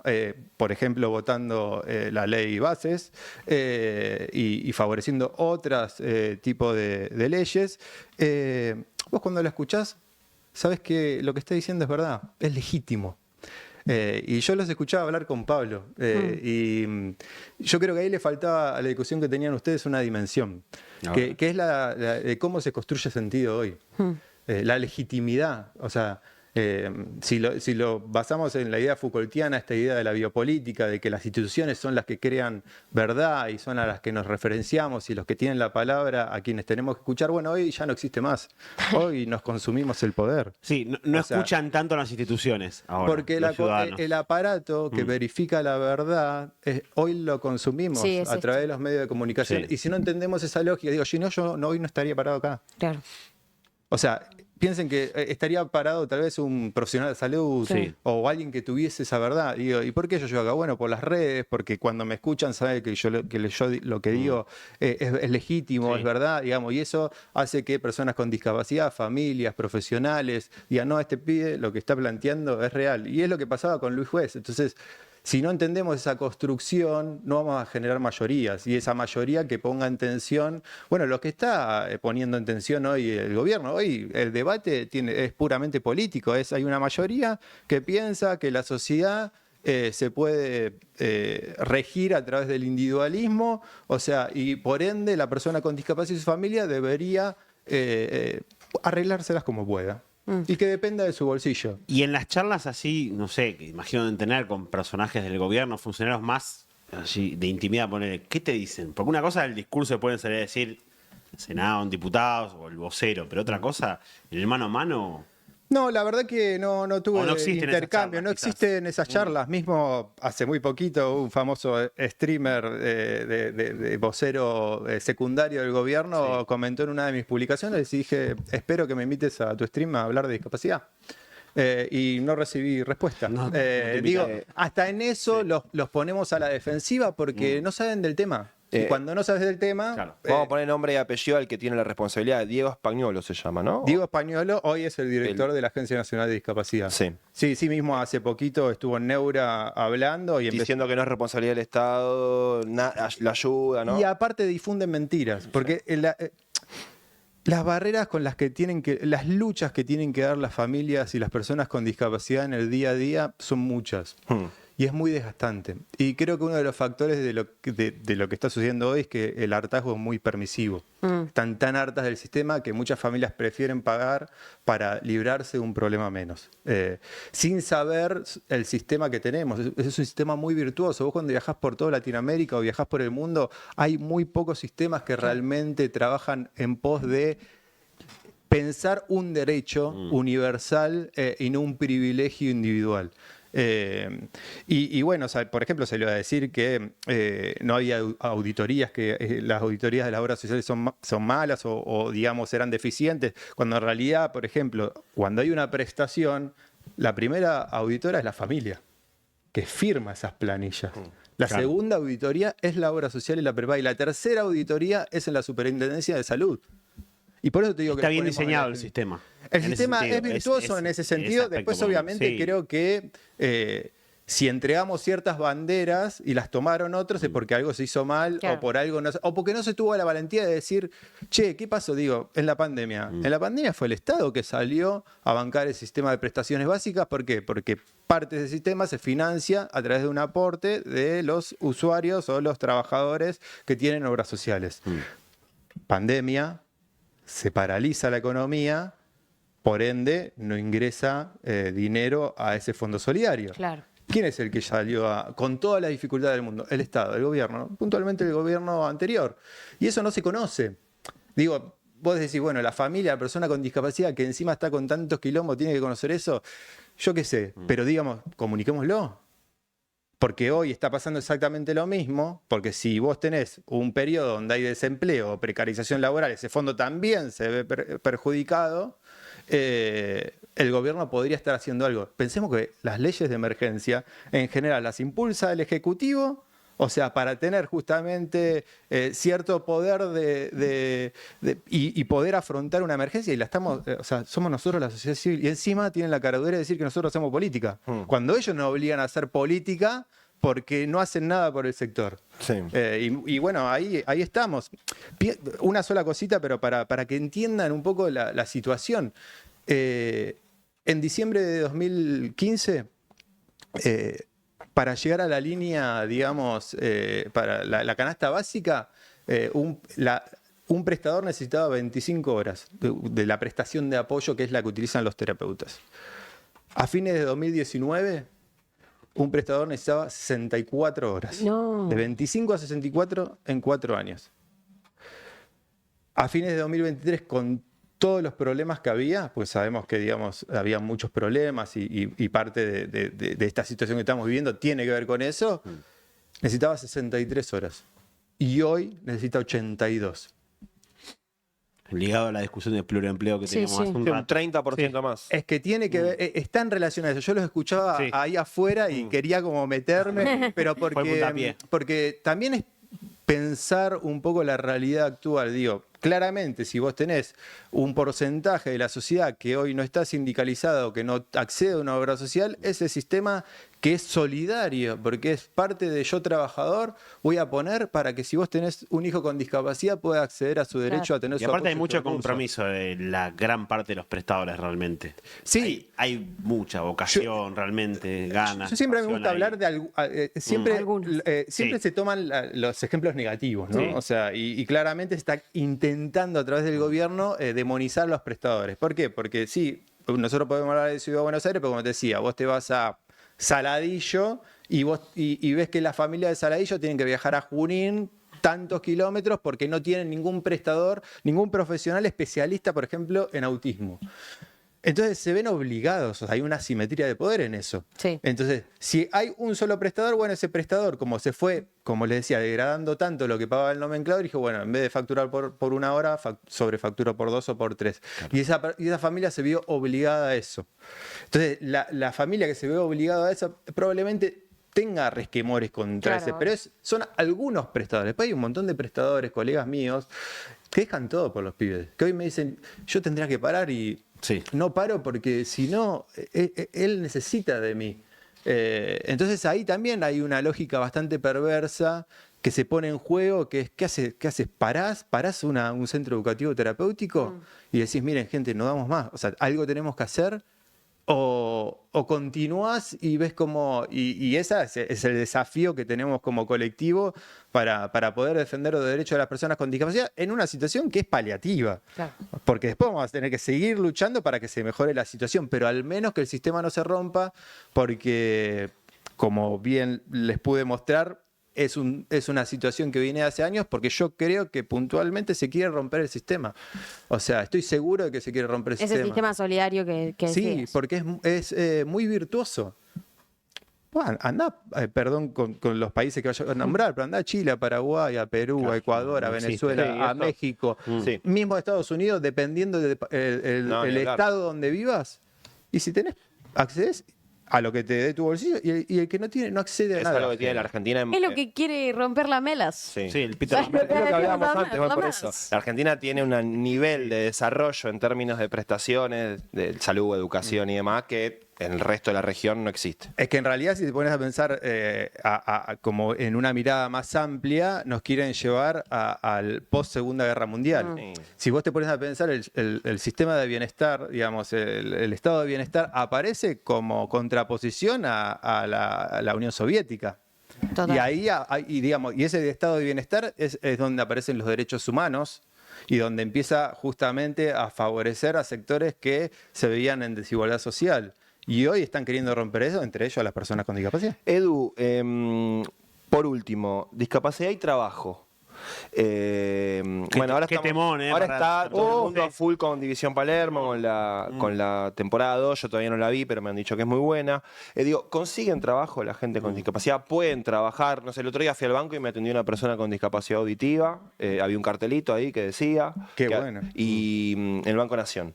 por ejemplo, votando la ley bases y favoreciendo otros tipos de leyes, vos cuando la escuchás, sabés que lo que está diciendo es verdad, es legítimo. Y yo los escuchaba hablar con Pablo y yo creo que ahí le faltaba a la discusión que tenían ustedes una dimensión, que es la de cómo se construye sentido hoy, la legitimidad, o sea, si lo basamos en la idea Foucaultiana, esta idea de la biopolítica, de que las instituciones son las que crean verdad y son a las que nos referenciamos y los que tienen la palabra a quienes tenemos que escuchar, bueno, hoy ya no existe más. Hoy nos consumimos el poder. Sí, no escuchan tanto las instituciones ahora, porque el aparato que verifica la verdad, hoy lo consumimos a través de los medios de comunicación. Y si no entendemos esa lógica, digo, si no, yo hoy no estaría parado acá. Claro. O sea, piensen que estaría parado tal vez un profesional de salud o alguien que tuviese esa verdad. Digo, ¿y por qué yo llego acá? Bueno, por las redes, porque cuando me escuchan saben que yo lo que digo es legítimo, es verdad, digamos, y eso hace que personas con discapacidad, familias, profesionales, digan, no, este pibe lo que está planteando es real. Y es lo que pasaba con Luis Juez. Entonces, si no entendemos esa construcción, no vamos a generar mayorías. Y esa mayoría que ponga en tensión, bueno, lo que está poniendo en tensión hoy el gobierno, hoy el debate es puramente político. Hay una mayoría que piensa que la sociedad se puede regir a través del individualismo, o sea, y por ende la persona con discapacidad y su familia debería arreglárselas como pueda. Y que dependa de su bolsillo. Y en las charlas así, no sé, que imagino de tener con personajes del gobierno, funcionarios más así, de intimidad, poner, ¿qué te dicen? Porque una cosa es el discurso que pueden salir a decir el Senado, diputados o el vocero, pero otra cosa, en el mano a mano... No, la verdad que no tuve intercambio, no quizás. existen esas charlas. Mismo hace muy poquito un famoso streamer de vocero secundario del gobierno comentó en una de mis publicaciones y dije, espero que me invites a tu stream a hablar de discapacidad. Y no recibí respuesta. Digo, hasta en eso los ponemos a la defensiva porque no saben del tema. Y cuando no sabes del tema... Vamos a poner nombre y apellido al que tiene la responsabilidad. Diego Españolo se llama, ¿no? Diego Españolo hoy es el director de la Agencia Nacional de Discapacidad. Sí. Sí mismo hace poquito estuvo en Neura hablando y diciendo que no es responsabilidad del Estado, la ayuda, ¿no? Y aparte difunden mentiras, porque las barreras con las que las luchas que tienen que dar las familias y las personas con discapacidad en el día a día son muchas. Y es muy desgastante. Y creo que uno de los factores de lo que está sucediendo hoy es que el hartazgo es muy permisivo. Están tan hartas del sistema que muchas familias prefieren pagar para librarse de un problema menos. Sin saber el sistema que tenemos. Es un sistema muy virtuoso. Vos cuando viajás por toda Latinoamérica o viajás por el mundo, hay muy pocos sistemas que realmente trabajan en pos de pensar un derecho universal y no un privilegio individual. Y bueno, o sea, por ejemplo, se le va a decir que no había auditorías, que las auditorías de las obras sociales son malas o, digamos, eran deficientes, cuando en realidad, por ejemplo, cuando hay una prestación, la primera auditora es la familia, que firma esas planillas. La segunda auditoría es la obra social y la prepaga, y la tercera auditoría es en la Superintendencia de Salud. Y por eso te digo que está bien diseñado el sistema. El sistema es virtuoso en ese sentido. Después, obviamente, creo que si entregamos ciertas banderas y las tomaron otros es porque algo se hizo mal o por algo o porque no se tuvo la valentía de decir, che, ¿qué pasó? Digo, en la pandemia. En la pandemia fue el Estado que salió a bancar el sistema de prestaciones básicas. ¿Por qué? Porque parte del sistema se financia a través de un aporte de los usuarios o los trabajadores que tienen obras sociales. Pandemia. Se paraliza la economía, por ende no ingresa dinero a ese fondo solidario. Claro. ¿Quién es el que salió con toda la dificultad del mundo? El Estado, el gobierno, puntualmente el gobierno anterior. Y eso no se conoce. Digo, vos decís, bueno, la familia, la persona con discapacidad que encima está con tantos quilombos, tiene que conocer eso. Yo qué sé, pero digamos, comuniquémoslo. Porque hoy está pasando exactamente lo mismo, porque si vos tenés un periodo donde hay desempleo o precarización laboral, ese fondo también se ve perjudicado, el gobierno podría estar haciendo algo. Pensemos que las leyes de emergencia, en general, las impulsa el Ejecutivo, o sea, para tener justamente cierto poder y poder afrontar una emergencia, y la estamos, o sea, somos nosotros la sociedad civil, y encima tienen la caradura de decir que nosotros hacemos política, cuando ellos nos obligan a hacer política porque no hacen nada por el sector. Sí. Y bueno, ahí estamos. Una sola cosita, pero para que entiendan un poco la situación. En diciembre de 2015, para llegar a la línea, digamos, para la canasta básica, un prestador necesitaba 25 horas de la prestación de apoyo, que es la que utilizan los terapeutas. A fines de 2019, un prestador necesitaba 64 horas. No. De 25 a 64 en 4 años. A fines de 2023, con todos los problemas que había, pues sabemos que, digamos, había muchos problemas y parte de esta situación que estamos viviendo tiene que ver con eso, necesitaba 63 horas. Y hoy necesita 82. Ligado a la discusión de pluriempleo que teníamos hace un rato. Un 30% más. Es que tiene que ver, está en relación a eso. Yo los escuchaba ahí afuera y quería como meterme, pero porque también es pensar un poco la realidad actual. Digo, claramente, si vos tenés un porcentaje de la sociedad que hoy no está sindicalizado, que no accede a una obra social, ese sistema que es solidario, porque es parte de yo trabajador, voy a poner para que si vos tenés un hijo con discapacidad pueda acceder a su derecho a tener su Y aparte apoyo hay mucho y recurso. compromiso de la gran parte de los prestadores realmente. Sí. Hay mucha vocación realmente, ganas. Yo siempre me pasión gusta ahí. hablar de siempre se toman los ejemplos negativos, ¿no? Sí. O sea, y claramente se está intentando a través del gobierno demonizar a los prestadores. ¿Por qué? Porque sí, nosotros podemos hablar de Ciudad de Buenos Aires, pero como te decía, vos te vas a Saladillo y ves que la familia de Saladillo tienen que viajar a Junín tantos kilómetros porque no tienen ningún prestador, ningún profesional especialista, por ejemplo, en autismo. Entonces se ven obligados, o sea, hay una asimetría de poder en eso. Sí. Entonces, si hay un solo prestador, bueno, ese prestador, como se fue, como les decía, degradando tanto lo que pagaba el nomenclador, dijo, bueno, en vez de facturar por una hora, sobrefacturo por 2 o por 3. Claro. Y esa familia se vio obligada a eso. Entonces, la familia que se ve obligada a eso, probablemente tenga resquemores contra Claro. ese, pero son algunos prestadores. Después hay un montón de prestadores, colegas míos, que dejan todo por los pibes. Que hoy me dicen, yo tendría que parar y no paro porque si no, él necesita de mí. Entonces ahí también hay una lógica bastante perversa que se pone en juego, que es, ¿qué haces? ¿Parás un centro educativo terapéutico? Y decís, miren, gente, no damos más. O sea, algo tenemos que hacer. O continuás y ves cómo. Y ese es el desafío que tenemos como colectivo para poder defender los derechos de las personas con discapacidad en una situación que es paliativa. Claro. Porque después vamos a tener que seguir luchando para que se mejore la situación, pero al menos que el sistema no se rompa, porque, como bien les pude mostrar, es una situación que viene hace años, porque yo creo que puntualmente se quiere romper el sistema. O sea, estoy seguro de que se quiere romper el Ese sistema. sistema solidario que Sí, decías. porque es muy virtuoso. Bueno, anda, perdón con los países que vaya a nombrar, pero anda a Chile, a Paraguay, a Perú, a Ecuador, a no existe. Venezuela, Sí, a esto- México, Sí. mismo a Estados Unidos, dependiendo del No, ni el hablar. estado donde vivas. Y si tenés, accedes a lo que te dé tu bolsillo, y el que no tiene, no accede a Es nada. algo que tiene la Argentina. Es lo que quiere romper las melas. Sí. Sí, el Peter Es lo que hablábamos Las antes, bueno, por melas. eso. La Argentina tiene un nivel de desarrollo en términos de prestaciones, de salud, educación y demás, que en el resto de la región no existe. Es que en realidad, si te pones a pensar como en una mirada más amplia, nos quieren llevar al post-Segunda Guerra Mundial. Sí. Si vos te pones a pensar, el sistema de bienestar, digamos, el estado de bienestar aparece como contraposición a la Unión Soviética. Total. Y ahí, digamos, y ese estado de bienestar es donde aparecen los derechos humanos y donde empieza justamente a favorecer a sectores que se veían en desigualdad social. Y hoy están queriendo romper eso, entre ellos a las personas con discapacidad. Edu, por último, discapacidad y trabajo. Bueno, ahora qué temón, ahora para está todo el todo. mundo a full con División Palermo, con la temporada 2. Yo todavía no la vi, pero me han dicho que es muy buena. Digo, ¿consiguen trabajo la gente con discapacidad? ¿Pueden trabajar? No sé, el otro día fui al banco y me atendió una persona con discapacidad auditiva. Había un cartelito ahí que decía. Qué bueno. Y en el Banco Nación.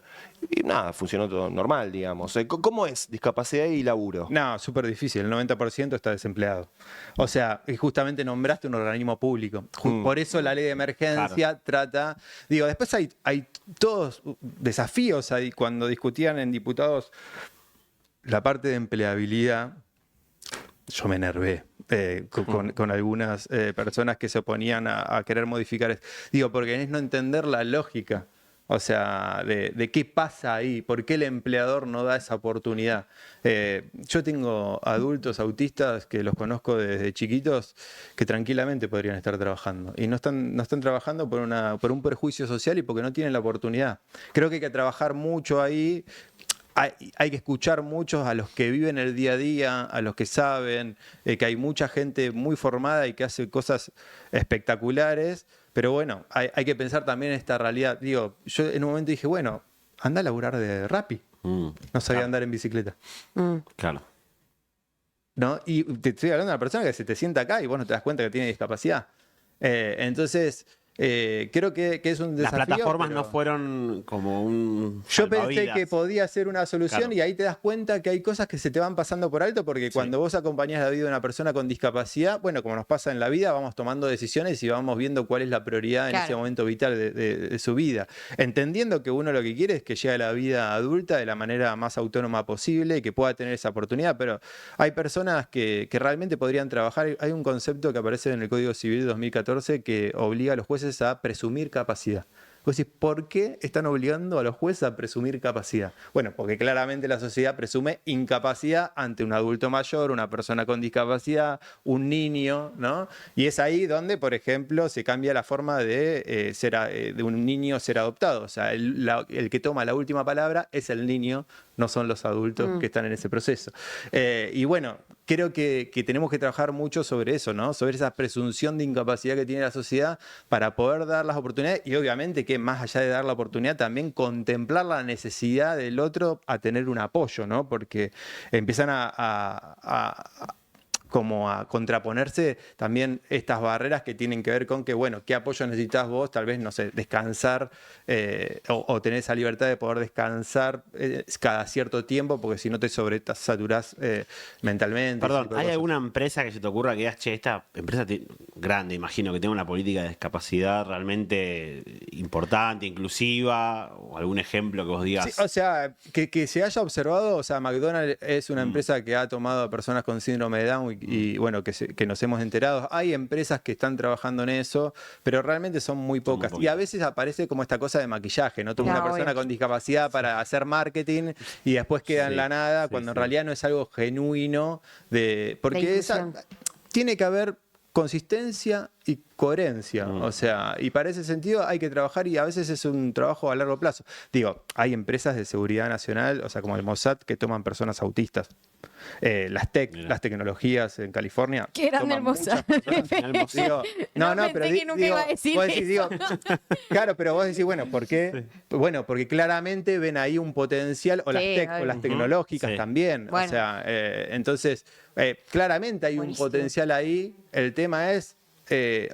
Y nada, funcionó todo normal, digamos. ¿Cómo es discapacidad y laburo? No, súper difícil. El 90% está desempleado. O sea, y justamente nombraste un organismo público. Por eso la ley de emergencia trata. Digo, después hay todos desafíos ahí. Cuando discutían en diputados la parte de empleabilidad, yo me enervé con algunas personas que se oponían a querer modificar. Digo, porque es no entender la lógica. O sea, de qué pasa ahí, por qué el empleador no da esa oportunidad. Yo tengo adultos autistas que los conozco desde chiquitos que tranquilamente podrían estar trabajando. Y no están trabajando por un prejuicio social y porque no tienen la oportunidad. Creo que hay que trabajar mucho ahí. Hay que escuchar mucho a los que viven el día a día, a los que saben, que hay mucha gente muy formada y que hace cosas espectaculares. Pero bueno, hay que pensar también en esta realidad. Digo, yo en un momento dije, bueno, anda a laburar de Rappi. No sabía andar en bicicleta. Claro. ¿No? Y te estoy hablando de una persona que se te sienta acá y vos no te das cuenta que tiene discapacidad. Entonces, creo que es un Las desafío. plataformas pero no fueron como un. yo pensé salvavidas. que podía ser una solución Claro. y ahí te das cuenta que hay cosas que se te van pasando por alto porque cuando vos acompañás la vida de una persona con discapacidad, bueno, como nos pasa en la vida, vamos tomando decisiones y vamos viendo cuál es la prioridad en Claro. ese momento vital de su vida. Entendiendo que uno lo que quiere es que llegue a la vida adulta de la manera más autónoma posible y que pueda tener esa oportunidad, pero hay personas que realmente podrían trabajar. Hay un concepto que aparece en el Código Civil de 2014 que obliga a los jueces a presumir capacidad. Vos decís, ¿por qué están obligando a los jueces a presumir capacidad? Bueno, porque claramente la sociedad presume incapacidad ante un adulto mayor, una persona con discapacidad, un niño, ¿no? Y es ahí donde, por ejemplo, se cambia la forma de un niño ser adoptado. O sea, el que toma la última palabra es el niño, no son los adultos que están en ese proceso. Y bueno, creo que tenemos que trabajar mucho sobre eso, ¿no? Sobre esa presunción de incapacidad que tiene la sociedad para poder dar las oportunidades y obviamente que más allá de dar la oportunidad también contemplar la necesidad del otro a tener un apoyo, ¿no? Porque empiezan como a contraponerse también estas barreras que tienen que ver con que, bueno, ¿qué apoyo necesitas vos? Tal vez, no sé, descansar o tener esa libertad de poder descansar cada cierto tiempo, porque si no te sobresaturás mentalmente. Perdón, ¿hay alguna empresa que se te ocurra que digas, che, esta empresa grande, imagino, que tenga una política de discapacidad realmente importante, inclusiva, o algún ejemplo que vos digas? Sí, o sea, que se haya observado, o sea, McDonald's es una empresa que ha tomado a personas con síndrome de Down y bueno, que nos hemos enterado. Hay empresas que están trabajando en eso, pero realmente son muy pocas. Y a veces aparece como esta cosa de maquillaje, ¿no? Toma una persona con discapacidad para hacer marketing y después queda en la nada, cuando en realidad no es algo genuino porque tiene que haber consistencia y coherencia, o sea, y para ese sentido hay que trabajar y a veces es un trabajo a largo plazo. Digo, hay empresas de seguridad nacional, o sea, como el Mossad, que toman personas autistas. Las tecnologías en California. ¿Qué eran del Mossad? Pero digo, claro, pero vos decís, bueno, ¿por qué? Bueno, porque claramente ven ahí un potencial, o las tecnológicas también. Bueno. O sea, entonces, claramente hay un potencial ahí. El tema es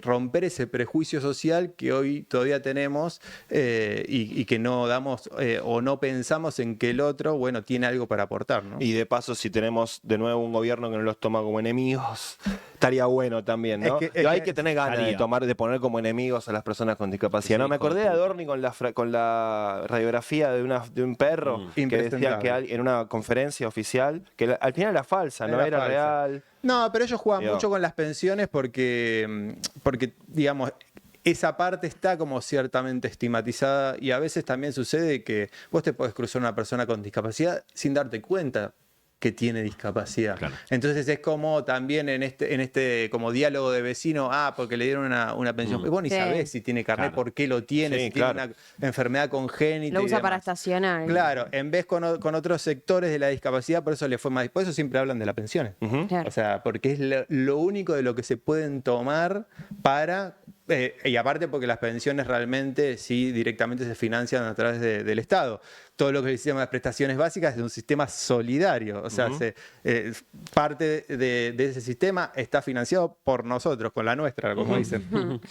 romper ese prejuicio social que hoy todavía tenemos y que no damos o no pensamos en que el otro, bueno, tiene algo para aportar, ¿no? Y de paso, si tenemos de nuevo un gobierno que no los toma como enemigos, estaría bueno también, ¿no? Hay que tener ganas de poner como enemigos a las personas con discapacidad. Sí, no, me acordé de Adorni con la radiografía de un perro que decía que en una conferencia oficial, que al final era falsa, no era real. No, pero ellos juegan mucho con las pensiones porque, digamos, esa parte está como ciertamente estigmatizada y a veces también sucede que vos te podés cruzar una persona con discapacidad sin darte cuenta que tiene discapacidad. Claro. Entonces es como también en este como diálogo de vecino, porque le dieron una pensión. Vos ni sabés si tiene carnet, por qué lo tiene, si tiene una enfermedad congénita. Lo usa para estacionar. Claro, en vez con otros sectores de la discapacidad, por eso le fue más. Por eso siempre hablan de las pensiones. Claro. O sea, porque es lo único de lo que se pueden tomar para... y aparte porque las pensiones realmente sí directamente se financian a través del Estado. Todo lo que se llama las prestaciones básicas es un sistema solidario. O sea, parte de ese sistema está financiado por nosotros, con la nuestra, como dicen.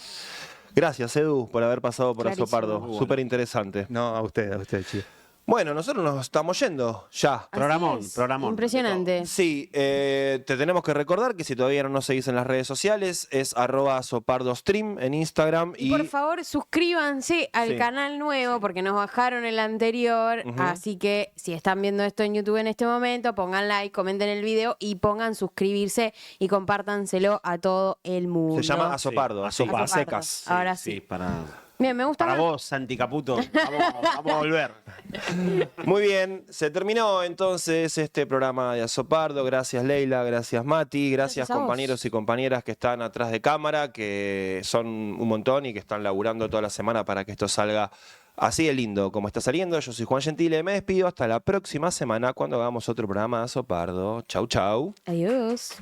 Gracias, Edu, por haber pasado por Azopardo. Súper interesante. No, a usted, chicos. Bueno, nosotros nos estamos yendo ya. Programón. Impresionante. Sí, te tenemos que recordar que si todavía no nos seguís en las redes sociales, es @azopardostream en Instagram. Y por favor, suscríbanse al canal nuevo, porque nos bajaron el anterior. Así que si están viendo esto en YouTube en este momento, pongan like, comenten el video y pongan suscribirse y compártanselo a todo el mundo. Se llama Azopardo, a secas. Ahora sí. Bien, me gusta. Para vos, Santi Caputo, vamos a volver. Muy bien, se terminó entonces este programa de Azopardo. Gracias, Leila, gracias, Mati, gracias compañeros y compañeras que están atrás de cámara, que son un montón y que están laburando toda la semana para que esto salga así de lindo como está saliendo. Yo soy Juan Gentile, me despido hasta la próxima semana cuando hagamos otro programa de Azopardo. Chau, chau. Adiós.